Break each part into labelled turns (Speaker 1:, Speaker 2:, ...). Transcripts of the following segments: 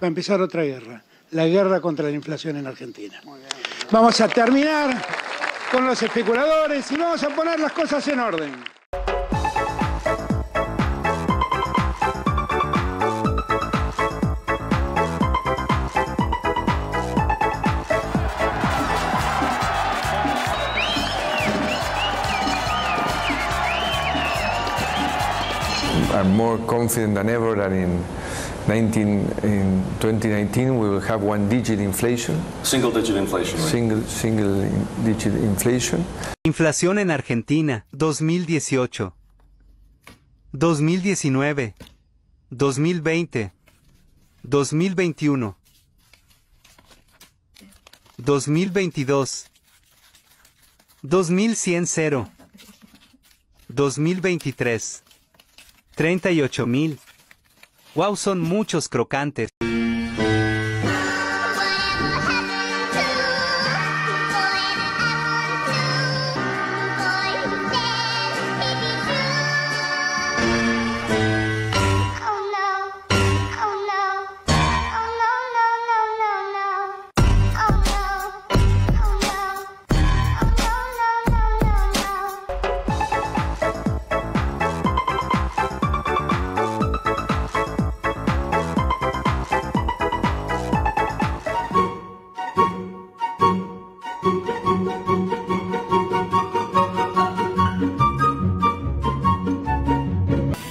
Speaker 1: va a empezar otra guerra, la guerra contra la inflación en Argentina. Vamos a terminar con los especuladores y vamos a poner las cosas en orden.
Speaker 2: I'm more confident than ever that in 2019 we will have one-digit inflation.
Speaker 3: Single-digit inflation rate.
Speaker 2: Single-digit inflation.
Speaker 4: Inflación en Argentina, 2018, 2019, 2020, 2021, 2022, 2100, 2023. 38.000. Wow, son muchos crocantes.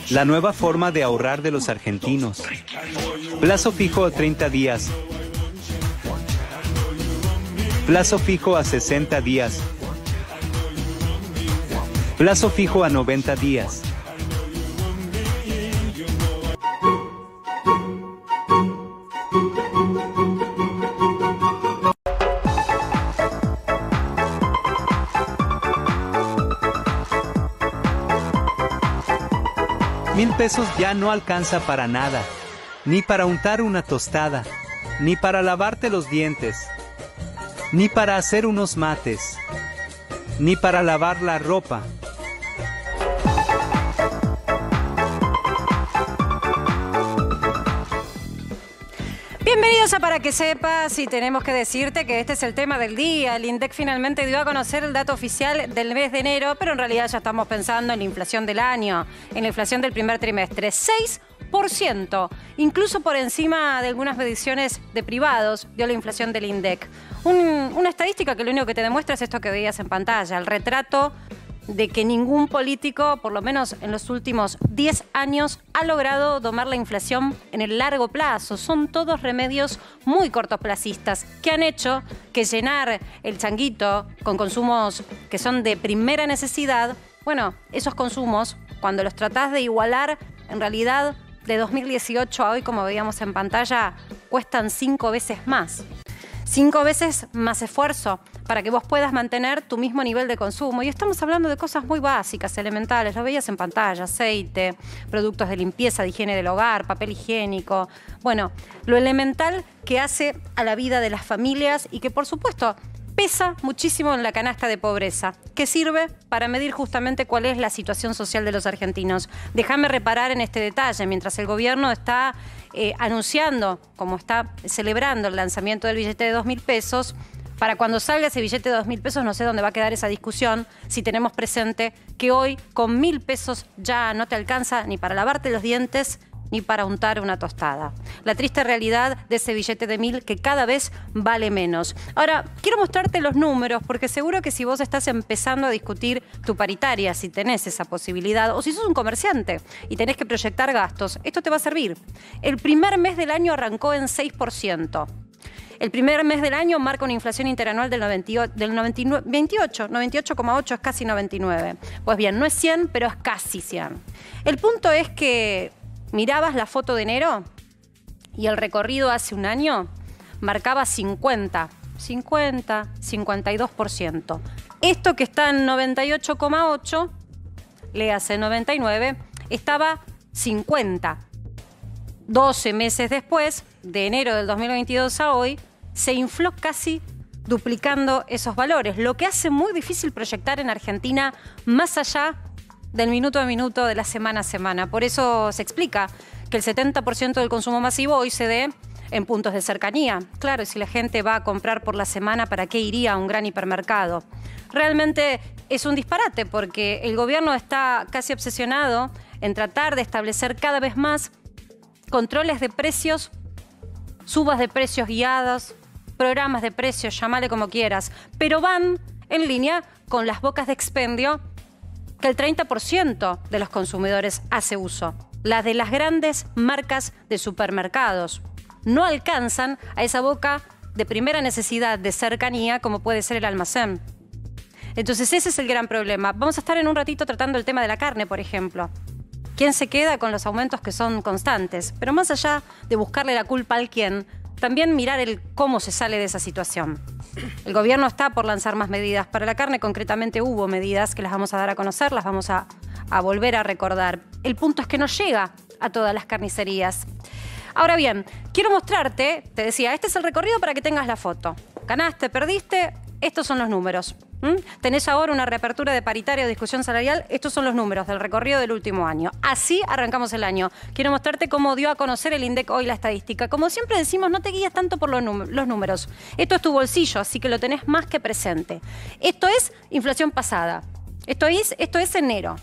Speaker 4: La nueva forma de ahorrar de los argentinos. Plazo fijo a 30 días. Plazo fijo a 60 días. Plazo fijo a 90 días. $1000 ya no alcanza para nada, ni para untar una tostada, ni para lavarte los dientes, ni para hacer unos mates, ni para lavar la ropa.
Speaker 5: Bienvenidos a Para que Sepas, y tenemos que decirte que este es el tema del día. El INDEC finalmente dio a conocer el dato oficial del mes de enero, pero en realidad ya estamos pensando en la inflación del año, en la inflación del primer trimestre. 6%, incluso por encima de algunas mediciones de privados, dio la inflación del INDEC. Una estadística que lo único que te demuestra es esto que veías en pantalla, el retrato de que ningún político, por lo menos en los últimos 10 años, ha logrado domar la inflación en el largo plazo. Son todos remedios muy cortoplacistas que han hecho que llenar el changuito con consumos que son de primera necesidad, bueno, esos consumos, cuando los tratás de igualar, en realidad, de 2018 a hoy, como veíamos en pantalla, cuestan 5 veces más. 5 veces más esfuerzo para que vos puedas mantener tu mismo nivel de consumo. Y estamos hablando de cosas muy básicas, elementales. Lo veías en pantalla: aceite, productos de limpieza, de higiene del hogar, papel higiénico. Bueno, lo elemental que hace a la vida de las familias y que, por supuesto, pesa muchísimo en la canasta de pobreza, que sirve para medir justamente cuál es la situación social de los argentinos. Déjame reparar en este detalle. Mientras el gobierno está anunciando, como está celebrando el lanzamiento del billete de 2.000 pesos, para cuando salga ese billete de 2.000 pesos no sé dónde va a quedar esa discusión si tenemos presente que hoy con 1.000 pesos ya no te alcanza ni para lavarte los dientes ni para untar una tostada. La triste realidad de ese billete de 1.000 que cada vez vale menos. Ahora, quiero mostrarte los números porque seguro que si vos estás empezando a discutir tu paritaria, si tenés esa posibilidad, o si sos un comerciante y tenés que proyectar gastos, esto te va a servir. El primer mes del año arrancó en 6%. El primer mes del año marca una inflación interanual del 98,8, es casi 99. Pues bien, no es 100, pero es casi 100. El punto es que mirabas la foto de enero y el recorrido hace un año marcaba 52%. Esto que está en 98,8, léase 99, estaba 50. 12 meses después, de enero del 2022 a hoy, se infló casi duplicando esos valores, lo que hace muy difícil proyectar en Argentina más allá del minuto a minuto, de la semana a semana. Por eso se explica que el 70% del consumo masivo hoy se dé en puntos de cercanía. Claro, si la gente va a comprar por la semana, ¿para qué iría a un gran hipermercado? Realmente es un disparate porque el gobierno está casi obsesionado en tratar de establecer cada vez más controles de precios, subas de precios guiadas, programas de precios, llámale como quieras, pero van en línea con las bocas de expendio que el 30% de los consumidores hace uso. Las de las grandes marcas de supermercados no alcanzan a esa boca de primera necesidad de cercanía como puede ser el almacén. Entonces ese es el gran problema. Vamos a estar en un ratito tratando el tema de la carne, por ejemplo. ¿Quién se queda con los aumentos que son constantes? Pero más allá de buscarle la culpa al quién, también mirar el cómo se sale de esa situación. El gobierno está por lanzar más medidas. Para la carne, concretamente, hubo medidas que las vamos a dar a conocer, las vamos a volver a recordar. El punto es que no llega a todas las carnicerías. Ahora bien, quiero mostrarte, te decía, este es el recorrido para que tengas la foto. Ganaste, perdiste, estos son los números. Tenés ahora una reapertura de paritaria o discusión salarial, estos son los números del recorrido del último año. Así arrancamos el año. Quiero mostrarte cómo dio a conocer el INDEC hoy la estadística. Como siempre decimos, no te guíes tanto por los números. Esto es tu bolsillo, así que lo tenés más que presente. Esto es inflación pasada. Esto es enero.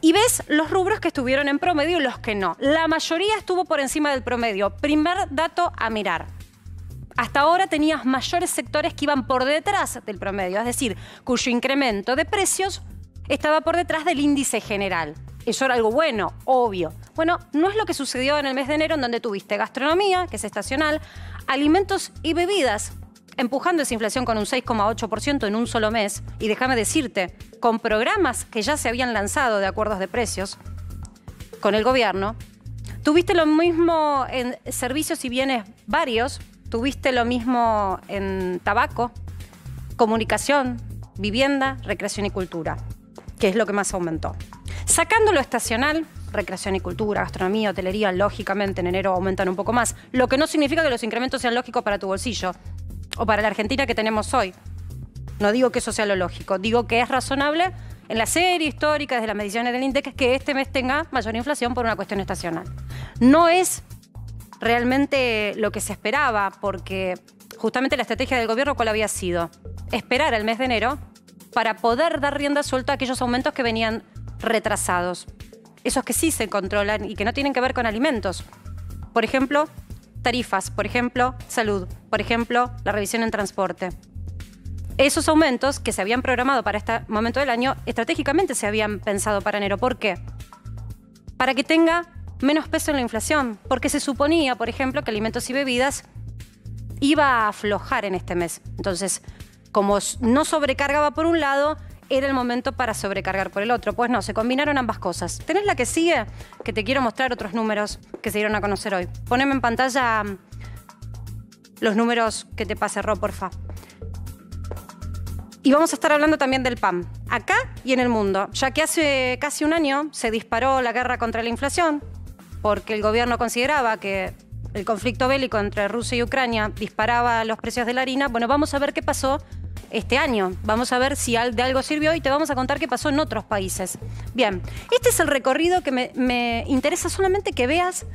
Speaker 5: Y ves los rubros que estuvieron en promedio y los que no. La mayoría estuvo por encima del promedio. Primer dato a mirar. Hasta ahora tenías mayores sectores que iban por detrás del promedio, es decir, cuyo incremento de precios estaba por detrás del índice general. Eso era algo bueno, obvio. Bueno, no es lo que sucedió en el mes de enero, en donde tuviste gastronomía, que es estacional, alimentos y bebidas, empujando esa inflación con un 6,8% en un solo mes. Y déjame decirte, con programas que ya se habían lanzado de acuerdos de precios con el gobierno, tuviste lo mismo en servicios y bienes varios. Tuviste lo mismo en tabaco, comunicación, vivienda, recreación y cultura, que es lo que más aumentó. Sacando lo estacional, recreación y cultura, gastronomía, hotelería, lógicamente en enero aumentan un poco más, lo que no significa que los incrementos sean lógicos para tu bolsillo o para la Argentina que tenemos hoy. No digo que eso sea lo lógico, digo que es razonable en la serie histórica desde las mediciones del INDEC que este mes tenga mayor inflación por una cuestión estacional. No es realmente lo que se esperaba, porque justamente la estrategia del gobierno, ¿cuál había sido? Esperar el mes de enero para poder dar rienda suelta a aquellos aumentos que venían retrasados. Esos que sí se controlan y que no tienen que ver con alimentos. Por ejemplo, tarifas, por ejemplo, salud, por ejemplo, la revisión en transporte. Esos aumentos que se habían programado para este momento del año, estratégicamente se habían pensado para enero. ¿Por qué? Para que tenga menos peso en la inflación, porque se suponía, por ejemplo, que alimentos y bebidas iba a aflojar en este mes. Entonces, como no sobrecargaba por un lado, era el momento para sobrecargar por el otro. Pues no, se combinaron ambas cosas. ¿Tenés la que sigue? Que te quiero mostrar otros números que se dieron a conocer hoy. Poneme en pantalla los números que te pasé, Ro, porfa. Y vamos a estar hablando también del pan, acá y en el mundo, ya que hace casi un año se disparó la guerra contra la inflación, porque el gobierno consideraba que el conflicto bélico entre Rusia y Ucrania disparaba los precios de la harina. Bueno, vamos a ver qué pasó este año. Vamos a ver si de algo sirvió y te vamos a contar qué pasó en otros países. Bien, este es el recorrido que me interesa solamente que veas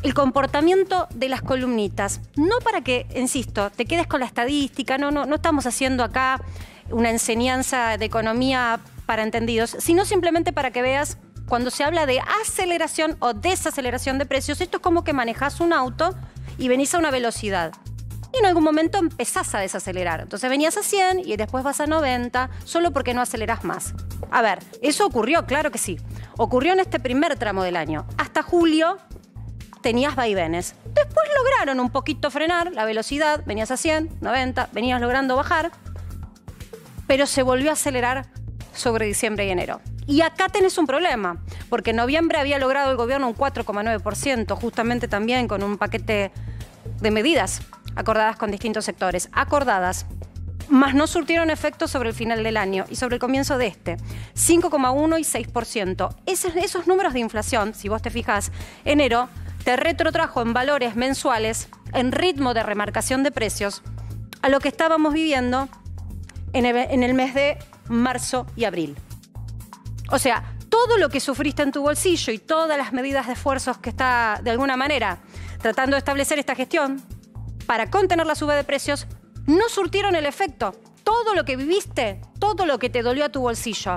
Speaker 5: el comportamiento de las columnitas. No para que, insisto, te quedes con la estadística, no estamos haciendo acá una enseñanza de economía para entendidos, sino simplemente para que veas cuando se habla de aceleración o desaceleración de precios. Esto es como que manejas un auto y venís a una velocidad. Y en algún momento empezás a desacelerar. Entonces venías a 100 y después vas a 90, solo porque no acelerás más. A ver, ¿eso ocurrió? Claro que sí. Ocurrió en este primer tramo del año. Hasta julio tenías vaivenes. Después lograron un poquito frenar la velocidad. Venías a 100, 90, venías logrando bajar. Pero se volvió a acelerar sobre diciembre y enero. Y acá tenés un problema, porque en noviembre había logrado el gobierno un 4,9%, justamente también con un paquete de medidas acordadas con distintos sectores. Acordadas, mas no surtieron efecto sobre el final del año y sobre el comienzo de este. 5,1 y 6%. Esos números de inflación, si vos te fijás, enero te retrotrajo en valores mensuales, en ritmo de remarcación de precios, a lo que estábamos viviendo en el mes de marzo y abril. O sea, todo lo que sufriste en tu bolsillo y todas las medidas de esfuerzos que está, de alguna manera, tratando de establecer esta gestión para contener la suba de precios, no surtieron el efecto. Todo lo que viviste, todo lo que te dolió a tu bolsillo,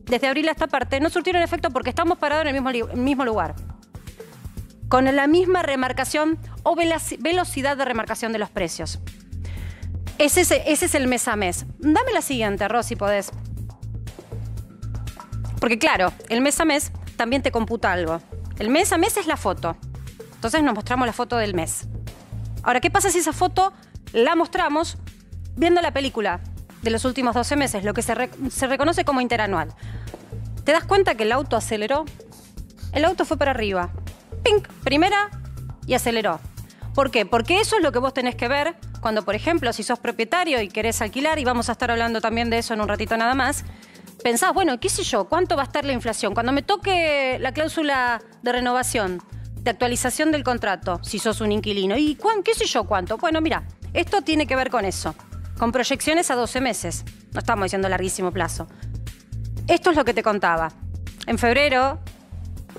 Speaker 5: desde abril a esta parte, no surtieron efecto porque estamos parados en el mismo lugar. Con la misma remarcación o velocidad de remarcación de los precios. Ese es el mes a mes. Dame la siguiente, Ros, si podés. Porque claro, el mes a mes también te computa algo. El mes a mes es la foto. Entonces nos mostramos la foto del mes. Ahora, ¿qué pasa si esa foto la mostramos viendo la película de los últimos 12 meses, lo que se reconoce como interanual? ¿Te das cuenta que el auto aceleró? El auto fue para arriba. ¡Pink! Primera y aceleró. ¿Por qué? Porque eso es lo que vos tenés que ver cuando, por ejemplo, si sos propietario y querés alquilar, y vamos a estar hablando también de eso en un ratito nada más, pensás, bueno, qué sé yo, ¿cuánto va a estar la inflación? Cuando me toque la cláusula de renovación, de actualización del contrato, si sos un inquilino, ¿y qué sé yo cuánto? Bueno, mira, esto tiene que ver con eso, con proyecciones a 12 meses. No estamos diciendo larguísimo plazo. Esto es lo que te contaba. En febrero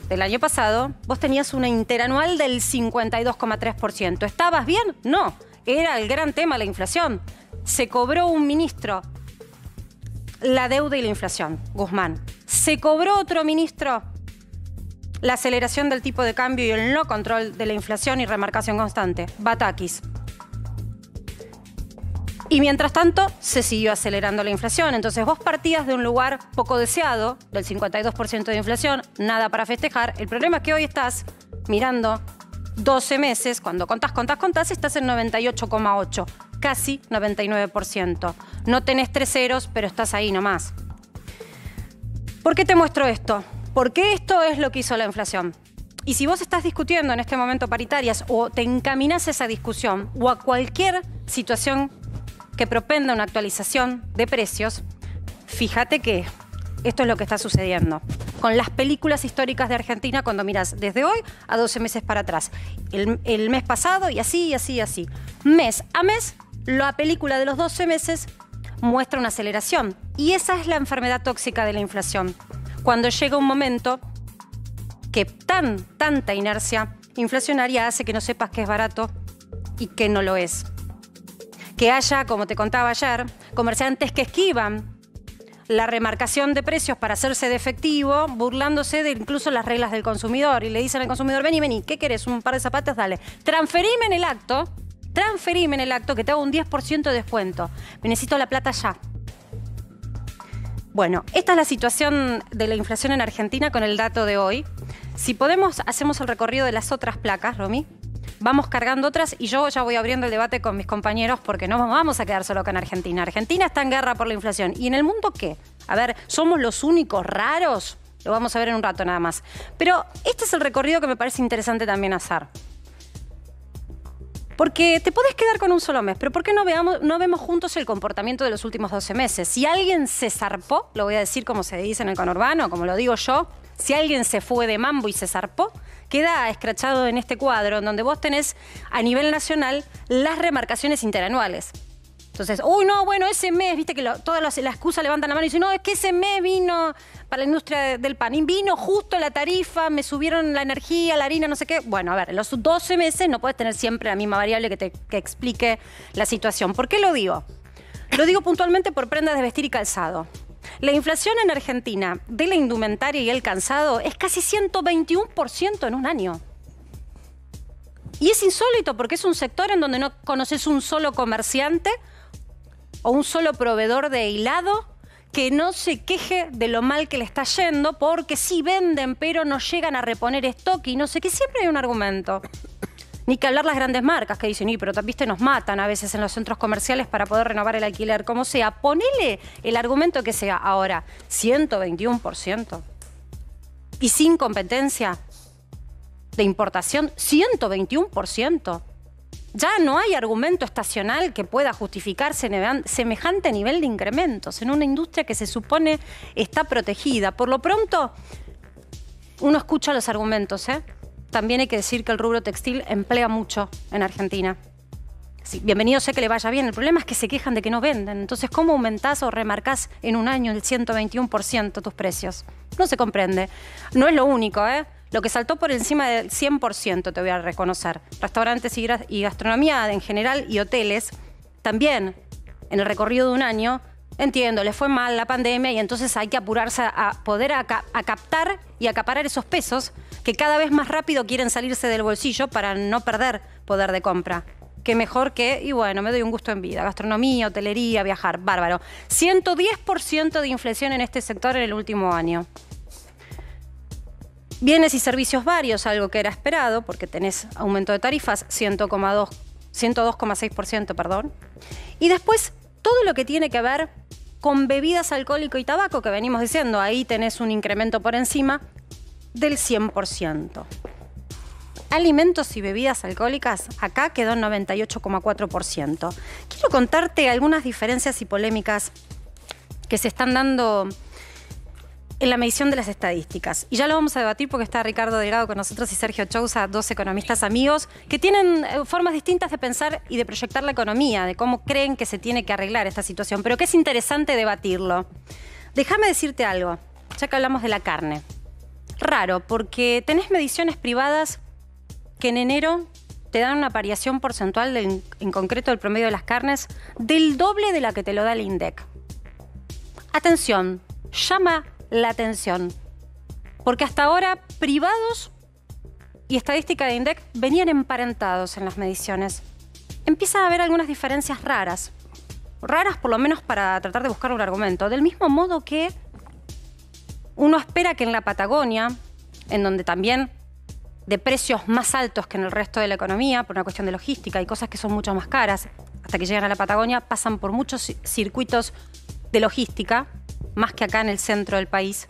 Speaker 5: del año pasado, vos tenías una interanual del 52,3%. ¿Estabas bien? No. Era el gran tema la inflación. Se cobró un ministro la deuda y la inflación, Guzmán. Se cobró otro ministro la aceleración del tipo de cambio y el no control de la inflación y remarcación constante, Batakis. Y mientras tanto, se siguió acelerando la inflación. Entonces vos partías de un lugar poco deseado, del 52% de inflación, nada para festejar. El problema es que hoy estás mirando 12 meses, cuando contás, estás en 98,8%, casi 99%. No tenés 3 ceros, pero estás ahí nomás. ¿Por qué te muestro esto? Porque esto es lo que hizo la inflación. Y si vos estás discutiendo en este momento paritarias o te encaminás a esa discusión o a cualquier situación que propenda una actualización de precios, fíjate que esto es lo que está sucediendo con las películas históricas de Argentina cuando miras desde hoy a 12 meses para atrás. El mes pasado y así, y así, y así. Mes a mes, la película de los 12 meses muestra una aceleración. Y esa es la enfermedad tóxica de la inflación. Cuando llega un momento que tanta inercia inflacionaria hace que no sepas qué es barato y qué no lo es. Que haya, como te contaba ayer, comerciantes que esquivan la remarcación de precios para hacerse de efectivo, burlándose de incluso las reglas del consumidor. Y le dicen al consumidor, vení, ¿qué querés? ¿Un par de zapatos? Dale. Transferime en el acto que te hago un 10% de descuento. Me necesito la plata ya. Bueno, esta es la situación de la inflación en Argentina con el dato de hoy. Si podemos, hacemos el recorrido de las otras placas, Romy. Vamos cargando otras y yo ya voy abriendo el debate con mis compañeros porque no vamos a quedar solo con Argentina. Argentina está en guerra por la inflación. ¿Y en el mundo qué? A ver, ¿somos los únicos raros? Lo vamos a ver en un rato nada más. Pero este es el recorrido que me parece interesante también hacer. Porque te podés quedar con un solo mes, pero ¿por qué no vemos juntos el comportamiento de los últimos 12 meses? Si alguien se zarpó, lo voy a decir como se dice en el conurbano, como lo digo yo, si alguien se fue de mambo y se zarpó, queda escrachado en este cuadro, en donde vos tenés a nivel nacional las remarcaciones interanuales. Entonces, ese mes, viste que todas las excusas levantan la mano y dicen, no, es que ese mes vino para la industria del pan, y vino justo la tarifa, me subieron la energía, la harina, no sé qué. Bueno, a ver, en los 12 meses no puedes tener siempre la misma variable que explique la situación. ¿Por qué lo digo? Lo digo puntualmente por prendas de vestir y calzado. La inflación en Argentina de la indumentaria y el calzado es casi 121% en un año. Y es insólito porque es un sector en donde no conoces un solo comerciante o un solo proveedor de hilado que no se queje de lo mal que le está yendo porque sí venden pero no llegan a reponer stock y no sé qué. Siempre hay un argumento. Ni que hablar las grandes marcas que dicen, pero viste, nos matan a veces en los centros comerciales para poder renovar el alquiler, como sea. Ponele el argumento que sea. Ahora, 121%. Y sin competencia de importación, 121%. Ya no hay argumento estacional que pueda justificarse semejante nivel de incrementos en una industria que se supone está protegida. Por lo pronto, uno escucha los argumentos, También hay que decir que el rubro textil emplea mucho en Argentina. Sí, bienvenido sea que le vaya bien. El problema es que se quejan de que no venden. Entonces, ¿cómo aumentás o remarcás en un año el 121% tus precios? No se comprende. No es lo único, ¿eh? Lo que saltó por encima del 100% te voy a reconocer. Restaurantes y gastronomía en general y hoteles también en el recorrido de un año. Entiendo, les fue mal la pandemia y entonces hay que apurarse a poder a captar y acaparar esos pesos que cada vez más rápido quieren salirse del bolsillo para no perder poder de compra. Que mejor que, y bueno, me doy un gusto en vida. Gastronomía, hotelería, viajar, bárbaro. 110% de inflación en este sector en el último año. Bienes y servicios varios, algo que era esperado, porque tenés aumento de tarifas, 102,6%, perdón. Y después, todo lo que tiene que ver con bebidas alcohólicas y tabaco, que venimos diciendo, ahí tenés un incremento por encima del 100%. Alimentos y bebidas alcohólicas, acá quedó en 98,4%. Quiero contarte algunas diferencias y polémicas que se están dando en la medición de las estadísticas. Y ya lo vamos a debatir porque está Ricardo Delgado con nosotros y Sergio Chousa, dos economistas amigos, que tienen formas distintas de pensar y de proyectar la economía, de cómo creen que se tiene que arreglar esta situación, pero que es interesante debatirlo. Déjame decirte algo, ya que hablamos de la carne. Raro, porque tenés mediciones privadas que en enero te dan una variación porcentual, en concreto del promedio de las carnes, del doble de la que te lo da el INDEC. Atención, llama la atención, porque hasta ahora privados y estadística de INDEC venían emparentados en las mediciones. Empieza a haber algunas diferencias raras por lo menos para tratar de buscar un argumento, del mismo modo que uno espera que en la Patagonia, en donde también de precios más altos que en el resto de la economía, por una cuestión de logística y cosas que son mucho más caras, hasta que llegan a la Patagonia pasan por muchos circuitos de logística, más que acá en el centro del país,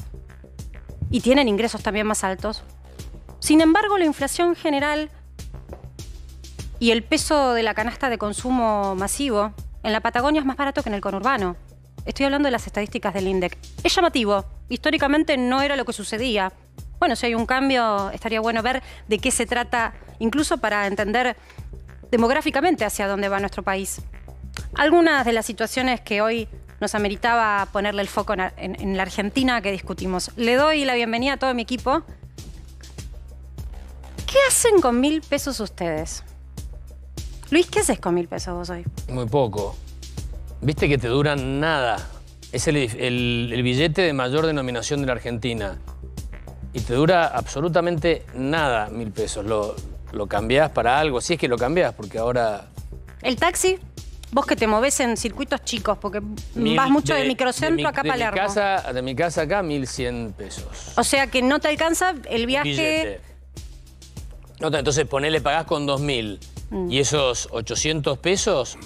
Speaker 5: y tienen ingresos también más altos. Sin embargo, la inflación general y el peso de la canasta de consumo masivo en la Patagonia es más barato que en el conurbano. Estoy hablando de las estadísticas del INDEC. Es llamativo. Históricamente no era lo que sucedía. Bueno, si hay un cambio, estaría bueno ver de qué se trata, incluso para entender demográficamente hacia dónde va nuestro país. Algunas de las situaciones que hoy nos ameritaba ponerle el foco en la Argentina que discutimos. Le doy la bienvenida a todo mi equipo. ¿Qué hacen con 1.000 pesos ustedes? Luis, ¿qué haces con 1.000 pesos vos hoy?
Speaker 6: Muy poco. Viste que te duran nada. Es el billete de mayor denominación de la Argentina. Y te dura absolutamente nada 1.000 pesos. Lo cambiás para algo, si es que lo cambiás, porque ahora...
Speaker 5: ¿El taxi? Vos que te movés en circuitos chicos, porque vas mucho de microcentro acá a Palermo.
Speaker 6: De mi casa acá, 1.100 pesos.
Speaker 5: O sea que no te alcanza el viaje...
Speaker 6: Billete. No, entonces ponele, pagás con 2.000. Y esos 800 pesos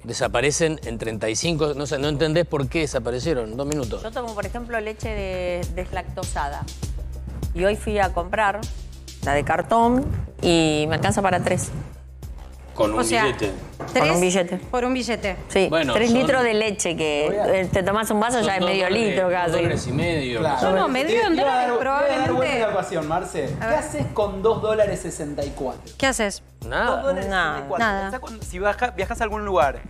Speaker 6: desaparecen en 35... No sé, no entendés por qué desaparecieron. 2 minutos.
Speaker 7: Yo tomo, por ejemplo, leche deslactosada. Y hoy fui a comprar la de cartón y me alcanza para 3.
Speaker 6: Con un billete.
Speaker 7: Con un billete.
Speaker 5: Por un billete.
Speaker 7: Sí, bueno, 3 litros de leche que te tomás un vaso ya es medio litro casi.
Speaker 6: $2.50.
Speaker 5: Claro. No, medio en dólares probablemente.
Speaker 8: Te voy a dar buena ecuación, Marce. ¿Qué haces con $2.64?
Speaker 5: ¿Qué haces?
Speaker 6: Nada.
Speaker 8: $2.64.
Speaker 5: Nada.
Speaker 8: Si viajas a algún lugar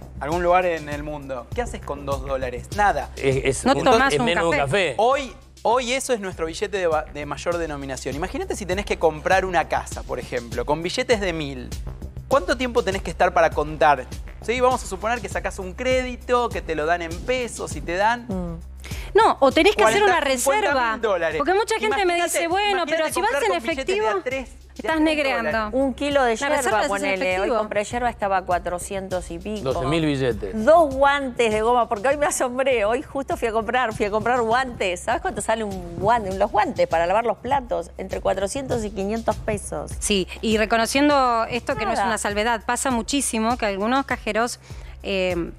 Speaker 8: en el mundo, ¿qué haces con $2? Nada.
Speaker 5: No tomás un
Speaker 6: menos
Speaker 5: café.
Speaker 8: Hoy eso es nuestro billete de mayor denominación. Imagínate si tenés que comprar una casa, por ejemplo, con billetes de 1.000. ¿Cuánto tiempo tenés que estar para contar? ¿Sí? Vamos a suponer que sacás un crédito, que te lo dan en pesos y te dan...
Speaker 5: No, o tenés que
Speaker 8: 40,
Speaker 5: hacer una reserva.
Speaker 8: $50.000.
Speaker 5: Porque mucha gente me dice, bueno, pero si vas en efectivo, estás negreando.
Speaker 7: Un kilo de
Speaker 5: La reserva
Speaker 7: yerba,
Speaker 5: es
Speaker 7: ponele. Hoy
Speaker 5: efectivo.
Speaker 7: compré yerba, estaba a 400 y pico.
Speaker 6: 12.000 billetes.
Speaker 7: 2 guantes de goma, porque hoy me asombré. Hoy justo fui a comprar guantes. ¿Sabes cuánto sale un guante? Los guantes para lavar los platos, entre 400 y 500 pesos.
Speaker 5: Sí, y reconociendo esto que no es una salvedad, pasa muchísimo que algunos cajeros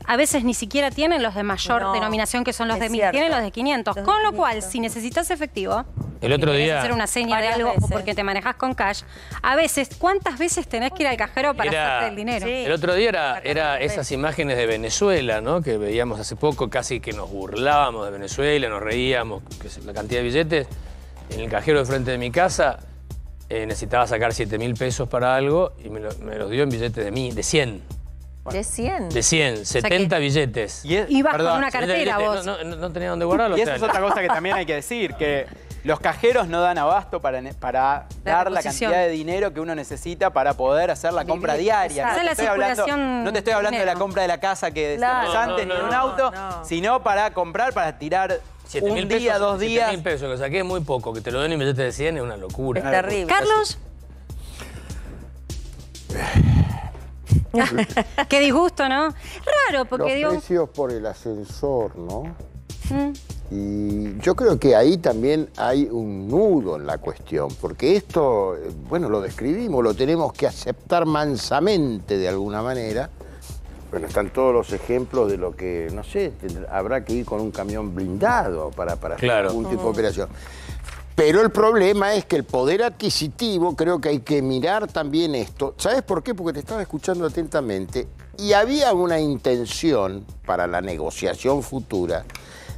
Speaker 5: a veces ni siquiera tienen los de mayor denominación, que son los de 1.000, tienen los de 500. Con lo cual, si necesitas efectivo,
Speaker 6: el otro día
Speaker 5: hacer una seña de algo o porque te manejas con cash, a veces, ¿cuántas veces tenés que ir al cajero para hacerte el dinero?
Speaker 7: Sí.
Speaker 6: El otro día era esas imágenes de Venezuela, ¿no? Que veíamos hace poco, casi que nos burlábamos de Venezuela, nos reíamos, la cantidad de billetes. En el cajero de frente de mi casa necesitaba sacar 7.000 pesos para algo y me los dio en billetes de 100.
Speaker 7: ¿De 100?
Speaker 6: De 100, 70 billetes.
Speaker 5: Y vas con una cartera vos.
Speaker 6: No tenía dónde guardarlo.
Speaker 8: Y eso es otra cosa que también hay que decir, que los cajeros no dan abasto para dar la cantidad de dinero que uno necesita para poder hacer la compra diaria.
Speaker 5: Esa es la circulación
Speaker 8: No te estoy hablando de la compra de la casa que decíamos antes, ni de un auto, sino para comprar, para tirar un día, 2 días.
Speaker 6: 7.000 pesos, que saqué es muy poco. Que te lo den en billetes de 100 es una locura.
Speaker 7: Es terrible.
Speaker 5: Carlos. Qué disgusto, ¿no? Raro, porque
Speaker 9: los precios por el ascensor, ¿no? Y yo creo que ahí también hay un nudo en la cuestión, porque esto, bueno, lo describimos, lo tenemos que aceptar mansamente de alguna manera. Bueno, están todos los ejemplos de lo que, no sé, habrá que ir con un camión blindado para hacer algún tipo de operación. Pero el problema es que el poder adquisitivo, creo que hay que mirar también esto. ¿Sabes por qué? Porque te estaba escuchando atentamente y había una intención para la negociación futura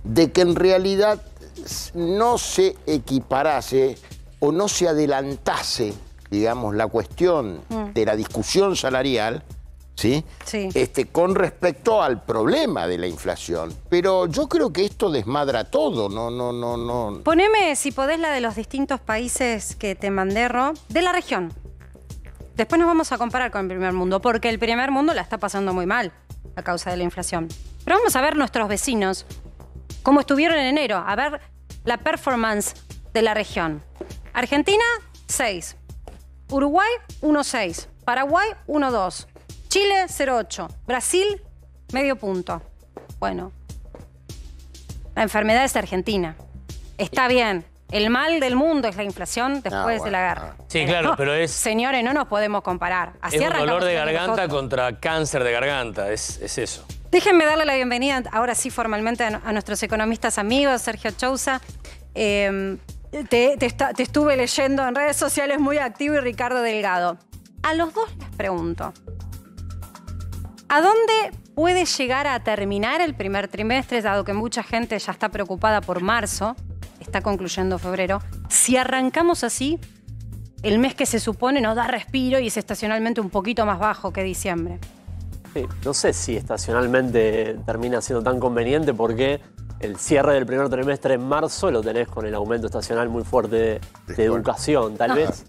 Speaker 9: de que en realidad no se equiparase o no se adelantase, digamos, la cuestión de la discusión salarial, ¿sí?
Speaker 5: Sí.
Speaker 9: Con respecto al problema de la inflación. Pero yo creo que esto desmadra todo, no.
Speaker 5: Poneme, si podés, la de los distintos países que te mandé, Ro, de la región. Después nos vamos a comparar con el primer mundo, porque el primer mundo la está pasando muy mal a causa de la inflación. Pero vamos a ver nuestros vecinos, cómo estuvieron en enero, a ver la performance de la región. Argentina, 6. Uruguay, 1,6. Paraguay, 1,2. Chile, 0,8. Brasil, medio punto. Bueno, la enfermedad es Argentina. Está bien. El mal del mundo es la inflación después de la guerra.
Speaker 6: Sí, claro, pero es...
Speaker 5: Señores, no nos podemos comparar. Así
Speaker 6: es un dolor de
Speaker 5: arrancamos
Speaker 6: garganta
Speaker 5: nosotros.
Speaker 6: contra cáncer de garganta, es eso.
Speaker 5: Déjenme darle la bienvenida, ahora sí formalmente, a nuestros economistas amigos, Sergio Chousa. Te estuve leyendo en redes sociales, muy activo, y Ricardo Delgado. A los dos les pregunto, ¿a dónde puede llegar a terminar el primer trimestre, dado que mucha gente ya está preocupada por marzo, está concluyendo febrero? Si arrancamos así, el mes que se supone nos da respiro y es estacionalmente un poquito más bajo que diciembre.
Speaker 10: Sí, no sé si estacionalmente termina siendo tan conveniente porque el cierre del primer trimestre en marzo lo tenés con el aumento estacional muy fuerte de educación, tal vez.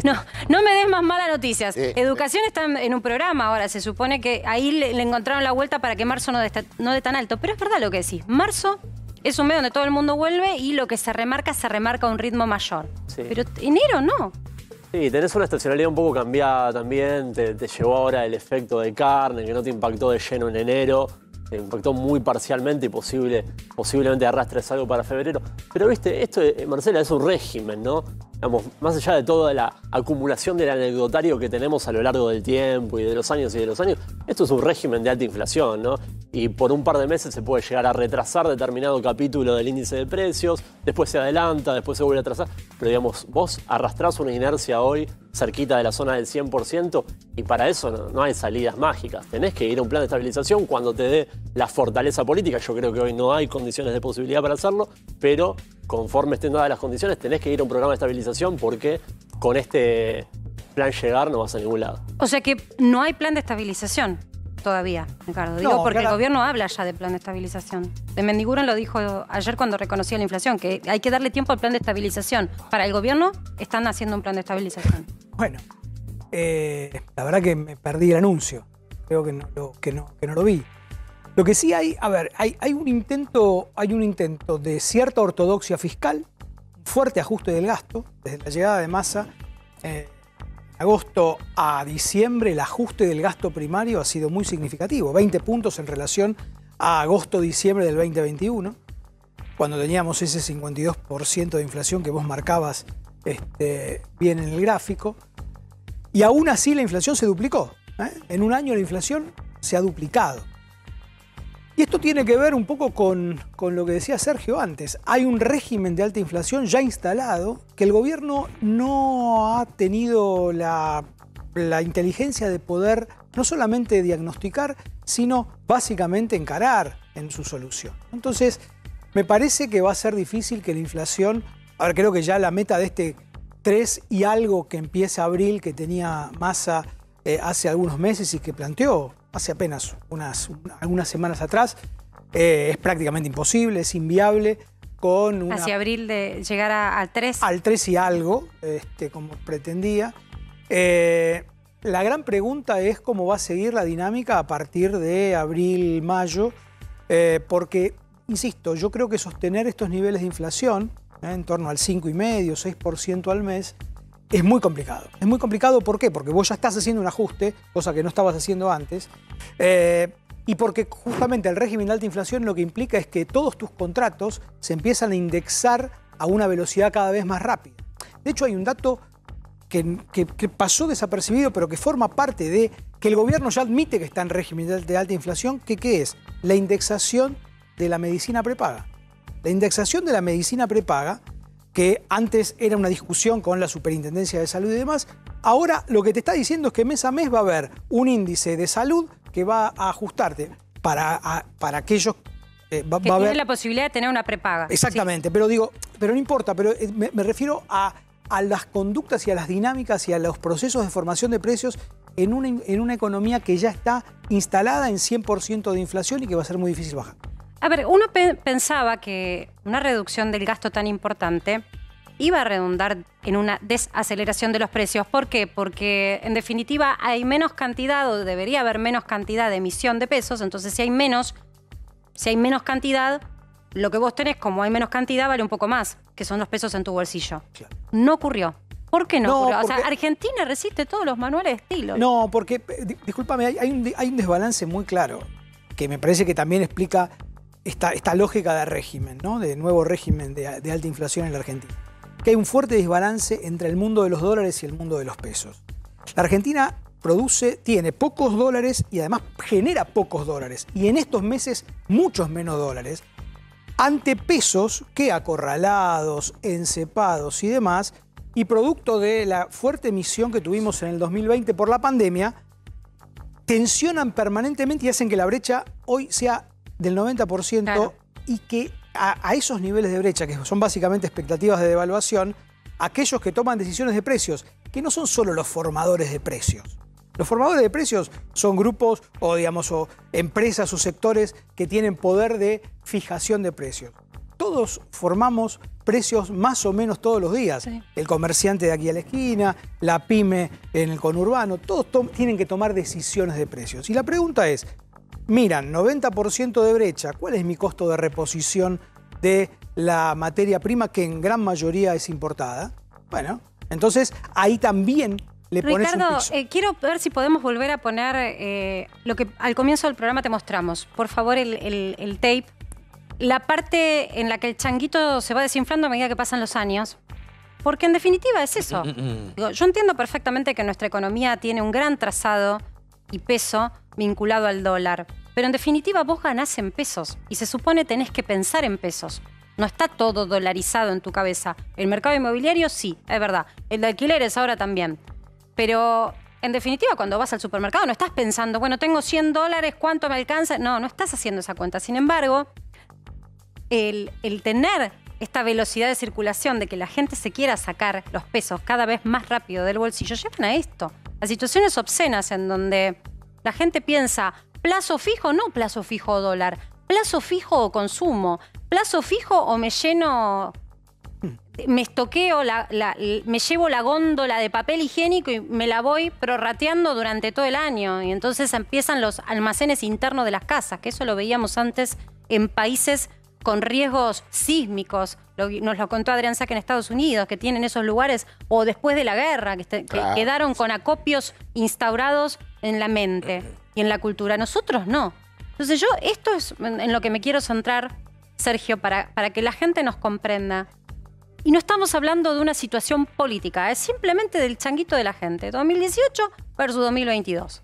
Speaker 5: No me des más malas noticias. Educación está en un programa ahora. Se supone que ahí le encontraron la vuelta para que marzo no dé tan alto. Pero es verdad lo que decís. Marzo es un mes donde todo el mundo vuelve y lo que se remarca a un ritmo mayor.
Speaker 10: Sí.
Speaker 5: Pero enero no.
Speaker 10: Sí, tenés una estacionalidad un poco cambiada también. Te llevó ahora el efecto de carne, que no te impactó de lleno en enero. Te impactó muy parcialmente y posiblemente arrastres algo para febrero. Pero, viste, esto, Marcela, es un régimen, ¿no? Digamos, más allá de toda la acumulación del anecdotario que tenemos a lo largo del tiempo y de los años, esto es un régimen de alta inflación, ¿no? Y por un par de meses se puede llegar a retrasar determinado capítulo del índice de precios, después se adelanta, después se vuelve a atrasar. Pero, digamos, vos arrastrás una inercia hoy cerquita de la zona del 100% y para eso no hay salidas mágicas. Tenés que ir a un plan de estabilización cuando te dé la fortaleza política. Yo creo que hoy no hay condiciones de posibilidad para hacerlo, pero conforme estén dadas las condiciones tenés que ir a un programa de estabilización porque con este plan llegar no vas a ningún lado.
Speaker 5: O sea que no hay plan de estabilización todavía, Ricardo. Digo, porque el gobierno habla ya de plan de estabilización. De Mendiguren lo dijo ayer cuando reconocía la inflación, que hay que darle tiempo al plan de estabilización. Para el gobierno están haciendo un plan de estabilización.
Speaker 1: Bueno, la verdad que me perdí el anuncio. Creo que no lo vi. Lo que sí hay, a ver, hay un intento de cierta ortodoxia fiscal, un fuerte ajuste del gasto. Desde la llegada de Massa, agosto a diciembre, el ajuste del gasto primario ha sido muy significativo, 20 puntos en relación a agosto-diciembre del 2021, cuando teníamos ese 52% de inflación que vos marcabas bien en el gráfico. Y aún así la inflación se duplicó. En un año la inflación se ha duplicado. Y esto tiene que ver un poco con lo que decía Sergio antes. Hay un régimen de alta inflación ya instalado que el gobierno no ha tenido la inteligencia de poder no solamente diagnosticar, sino básicamente encarar en su solución. Entonces, me parece que va a ser difícil que la inflación... A ver, creo que ya la meta de este 3 y algo que empieza abril, que tenía Massa hace algunos meses y que planteó hace apenas algunas semanas atrás, es prácticamente imposible, es inviable.
Speaker 5: Hacia abril de llegar al 3.
Speaker 1: Al 3 y algo, como pretendía. La gran pregunta es cómo va a seguir la dinámica a partir de abril, mayo, porque, insisto, yo creo que sostener estos niveles de inflación, en torno al 5,5%, 6% al mes, es muy complicado. Es muy complicado, ¿por qué? Porque vos ya estás haciendo un ajuste, cosa que no estabas haciendo antes, y porque justamente el régimen de alta inflación lo que implica es que todos tus contratos se empiezan a indexar a una velocidad cada vez más rápida. De hecho, hay un dato que pasó desapercibido, pero que forma parte de que el gobierno ya admite que está en régimen de alta inflación, que ¿qué es? La indexación de la medicina prepaga. La indexación de la medicina prepaga, que antes era una discusión con la Superintendencia de Salud y demás, ahora lo que te está diciendo es que mes a mes va a haber un índice de salud que va a ajustarte para aquellos
Speaker 5: que tienen la posibilidad de tener una prepaga.
Speaker 1: Exactamente, sí. pero no importa, pero me refiero a las conductas y a las dinámicas y a los procesos de formación de precios en una economía que ya está instalada en 100% de inflación y que va a ser muy difícil bajar.
Speaker 5: A ver, uno pensaba que una reducción del gasto tan importante iba a redundar en una desaceleración de los precios. ¿Por qué? Porque, en definitiva, hay menos cantidad o debería haber menos cantidad de emisión de pesos. Entonces, si hay menos cantidad, lo que vos tenés, como hay menos cantidad, vale un poco más, que son los pesos en tu bolsillo. Claro. No ocurrió. ¿Por qué no ocurrió? Porque, o sea, Argentina resiste todos los manuales de estilo.
Speaker 1: No, porque, discúlpame, hay un desbalance muy claro que me parece que también explica esta lógica de régimen, ¿no? De nuevo régimen de alta inflación en la Argentina. Que hay un fuerte desbalance entre el mundo de los dólares y el mundo de los pesos. La Argentina tiene pocos dólares y además genera pocos dólares. Y en estos meses, muchos menos dólares, ante pesos que acorralados, encepados y demás, y producto de la fuerte emisión que tuvimos en el 2020 por la pandemia, tensionan permanentemente y hacen que la brecha hoy sea del 90%, claro. Y que a esos niveles de brecha, que son básicamente expectativas de devaluación, aquellos que toman decisiones de precios, que no son solo los formadores de precios. Los formadores de precios son grupos o empresas o sectores que tienen poder de fijación de precios. Todos formamos precios más o menos todos los días. Sí. El comerciante de aquí a la esquina, la pyme en el conurbano, todos tienen que tomar decisiones de precios. Y la pregunta es, miran, 90% de brecha, ¿cuál es mi costo de reposición de la materia prima que en gran mayoría es importada? Bueno, entonces ahí también le pones
Speaker 5: Ricardo,
Speaker 1: un piso.
Speaker 5: Quiero ver si podemos volver a poner lo que al comienzo del programa te mostramos. Por favor, el tape. La parte en la que el changuito se va desinflando a medida que pasan los años. Porque en definitiva es eso. Yo entiendo perfectamente que nuestra economía tiene un gran trazado y peso vinculado al dólar. Pero en definitiva vos ganás en pesos y se supone tenés que pensar en pesos. No está todo dolarizado en tu cabeza. El mercado inmobiliario sí, es verdad. El de alquileres ahora también. Pero en definitiva cuando vas al supermercado no estás pensando, bueno, tengo $100, ¿cuánto me alcanza? No estás haciendo esa cuenta. Sin embargo, el tener esta velocidad de circulación de que la gente se quiera sacar los pesos cada vez más rápido del bolsillo llevan a esto. A situaciones obscenas en donde la gente piensa plazo fijo, no plazo fijo o dólar, plazo fijo o consumo, plazo fijo o me lleno, me estoqueo, me llevo la góndola de papel higiénico y me la voy prorrateando durante todo el año. Y entonces empiezan los almacenes internos de las casas, que eso lo veíamos antes en países con riesgos sísmicos. Nos lo contó Adrián Saque en Estados Unidos, que tienen esos lugares, o después de la guerra, que quedaron con acopios instaurados en la mente y en la cultura. Nosotros no. Entonces esto es en lo que me quiero centrar, Sergio, para que la gente nos comprenda. Y no estamos hablando de una situación política, es simplemente del changuito de la gente. 2018 versus 2022.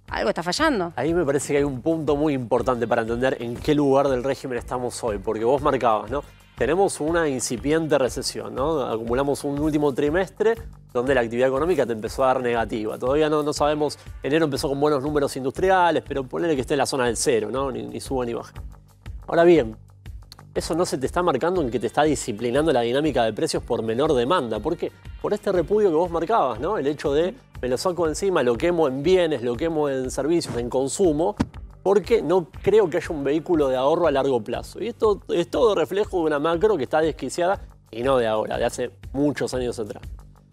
Speaker 5: Algo está fallando.
Speaker 10: Ahí me parece que hay un punto muy importante para entender en qué lugar del régimen estamos hoy, porque vos marcabas, ¿no? Tenemos una incipiente recesión, ¿no? Acumulamos un último trimestre donde la actividad económica te empezó a dar negativa. Todavía no sabemos, enero empezó con buenos números industriales, pero ponele que esté en la zona del cero, ¿no? Ni sube ni baja. Ahora bien, eso no se te está marcando en que te está disciplinando la dinámica de precios por menor demanda. ¿Por qué? Por este repudio que vos marcabas, ¿no? El hecho de me lo saco encima, lo quemo en bienes, lo quemo en servicios, en consumo, porque no creo que haya un vehículo de ahorro a largo plazo. Y esto es todo reflejo de una macro que está desquiciada, y no de ahora, de hace muchos años atrás.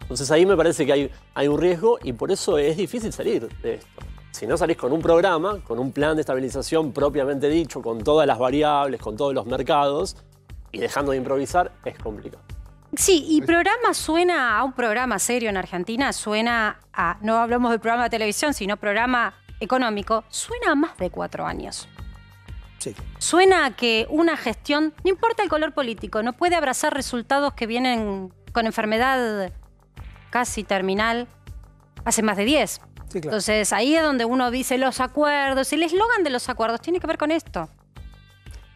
Speaker 10: Entonces ahí me parece que hay un riesgo y por eso es difícil salir de esto. Si no salís con un programa, con un plan de estabilización propiamente dicho, con todas las variables, con todos los mercados, y dejando de improvisar, es complicado.
Speaker 5: Sí, y programa suena a un programa serio en Argentina, suena a, no hablamos de programa de televisión, sino programa económico, suena a más de 4 años.
Speaker 1: Sí.
Speaker 5: Suena a que una gestión, no importa el color político, no puede abrazar resultados que vienen con enfermedad casi terminal hace más de 10.
Speaker 1: Sí, claro.
Speaker 5: Entonces ahí es donde uno dice los acuerdos, el eslogan de los acuerdos tiene que ver con esto.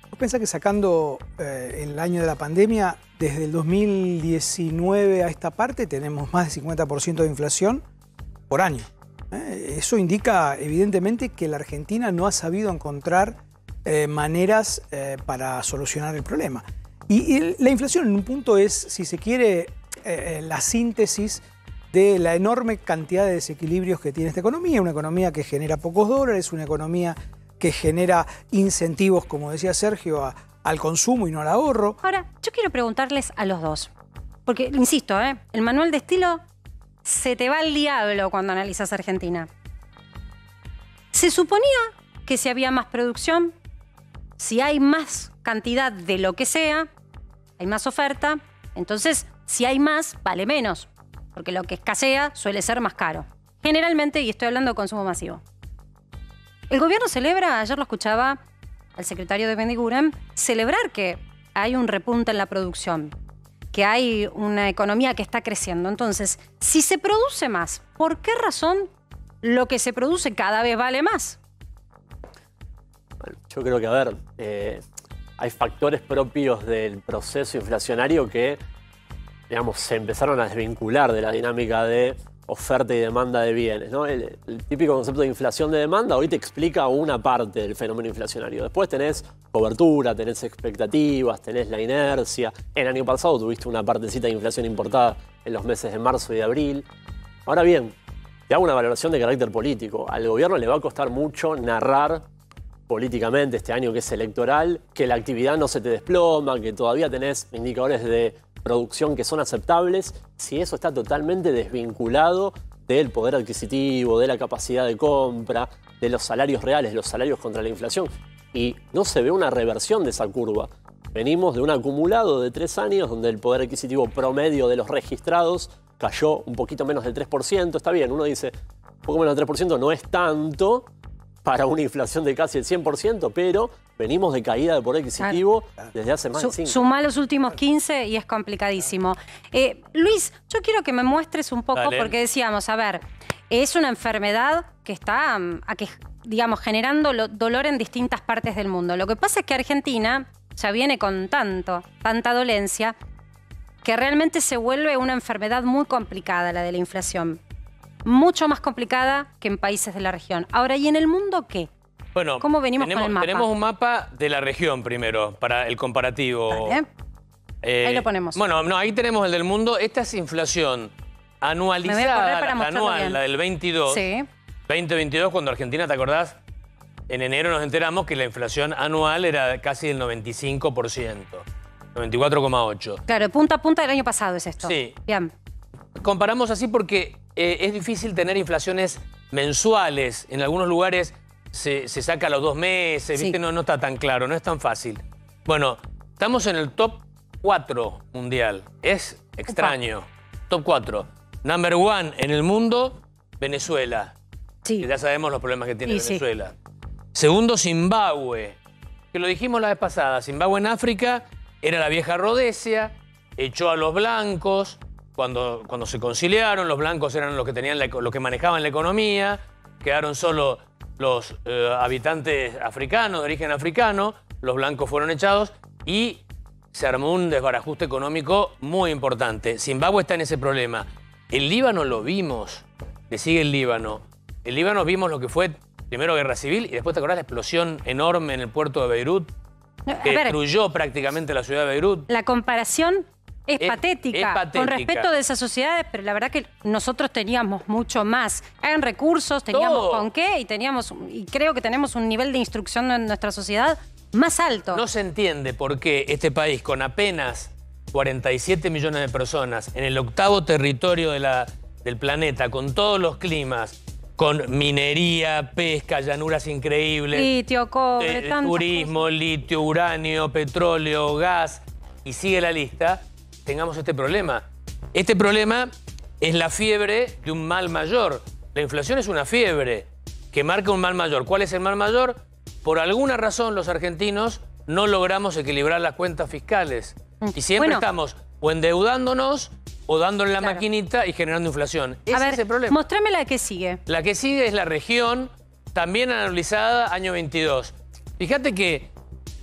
Speaker 1: ¿Vos pensás que sacando el año de la pandemia, desde el 2019 a esta parte tenemos más del 50% de inflación por año? Eso indica evidentemente que la Argentina no ha sabido encontrar maneras para solucionar el problema. Y la inflación en un punto es, si se quiere, la síntesis de la enorme cantidad de desequilibrios que tiene esta economía, una economía que genera pocos dólares, una economía que genera incentivos, como decía Sergio, al consumo y no al ahorro.
Speaker 5: Ahora, yo quiero preguntarles a los dos, porque, insisto, el manual de estilo se te va al diablo cuando analizas Argentina. Se suponía que si había más producción, si hay más cantidad de lo que sea, hay más oferta, entonces si hay más, vale menos, porque lo que escasea suele ser más caro. Generalmente, y estoy hablando de consumo masivo. El gobierno celebra, ayer lo escuchaba al secretario de Bendiguren, celebrar que hay un repunte en la producción, que hay una economía que está creciendo. Entonces, si se produce más, ¿por qué razón lo que se produce cada vez vale más?
Speaker 10: Bueno, yo creo que, a ver, hay factores propios del proceso inflacionario que, digamos, se empezaron a desvincular de la dinámica de oferta y demanda de bienes, ¿no? El típico concepto de inflación de demanda hoy te explica una parte del fenómeno inflacionario. Después tenés cobertura, tenés expectativas, tenés la inercia. El año pasado tuviste una partecita de inflación importada en los meses de marzo y de abril. Ahora bien, te hago una valoración de carácter político. Al gobierno le va a costar mucho narrar políticamente este año que es electoral, que la actividad no se te desploma, que todavía tenés indicadores de producción que son aceptables, si eso está totalmente desvinculado del poder adquisitivo, de la capacidad de compra, de los salarios reales, los salarios contra la inflación. Y no se ve una reversión de esa curva. Venimos de un acumulado de 3 años donde el poder adquisitivo promedio de los registrados cayó un poquito menos del 3%. Está bien, uno dice, un poco menos del 3% no es tanto para una inflación de casi el 100%, pero venimos de caída de poder adquisitivo desde hace más de 5.
Speaker 5: Sumá los últimos 15 y es complicadísimo. Luis, yo quiero que me muestres un poco, porque decíamos, a ver, es una enfermedad que está, digamos, generando dolor en distintas partes del mundo. Lo que pasa es que Argentina ya viene con tanta dolencia, que realmente se vuelve una enfermedad muy complicada, la de la inflación. Mucho más complicada que en países de la región. Ahora, ¿y en el mundo qué?
Speaker 6: Bueno,
Speaker 5: ¿cómo venimos con el mapa?
Speaker 6: Tenemos un mapa de la región primero, para el comparativo.
Speaker 5: Ahí lo ponemos.
Speaker 6: Bueno, no, ahí tenemos el del mundo. Esta es inflación anualizada, la del 22.
Speaker 5: Sí.
Speaker 6: 2022, cuando Argentina, ¿te acordás? En enero nos enteramos que la inflación anual era casi del 95%. 94,8%.
Speaker 5: Claro, punta a punta del año pasado es esto.
Speaker 6: Sí.
Speaker 5: Bien.
Speaker 6: Comparamos así porque es difícil tener inflaciones mensuales. En algunos lugares se saca a los 2 meses, ¿viste? No está tan claro, no es tan fácil. Bueno, estamos en el top 4 mundial. Es extraño. Top 4. Number 1 en el mundo, Venezuela.
Speaker 5: Sí.
Speaker 6: Que ya sabemos los problemas que tiene Venezuela. Segundo, Zimbabue. Que lo dijimos la vez pasada. Zimbabue en África era la vieja Rodesia, echó a los blancos. Cuando se conciliaron, los blancos eran los que tenían los que manejaban la economía, quedaron solo los habitantes africanos, de origen africano, los blancos fueron echados y se armó un desbarajuste económico muy importante. Zimbabue está en ese problema. El Líbano lo vimos, le sigue el Líbano. El Líbano vimos lo que fue primero guerra civil y después, ¿te acordás la explosión enorme en el puerto de Beirut? Que destruyó prácticamente la ciudad de Beirut.
Speaker 5: La comparación Es patética, con respeto de esas sociedades, pero la verdad que nosotros teníamos mucho más en recursos, teníamos con qué y creo que tenemos un nivel de instrucción en nuestra sociedad más alto.
Speaker 6: No se entiende por qué este país, con apenas 47 millones de personas, en el 8º territorio del planeta, con todos los climas, con minería, pesca, llanuras increíbles,
Speaker 5: litio, cobre,
Speaker 6: turismo, litio, uranio, petróleo, gas, y sigue la lista, tengamos este problema. Este problema es la fiebre de un mal mayor. La inflación es una fiebre que marca un mal mayor. ¿Cuál es el mal mayor? Por alguna razón los argentinos no logramos equilibrar las cuentas fiscales. Y siempre estamos o endeudándonos o dándole la maquinita y generando inflación. Ese es el problema.
Speaker 5: Mostrame la que sigue.
Speaker 6: La que sigue es la región, también analizada, año 22. Fíjate que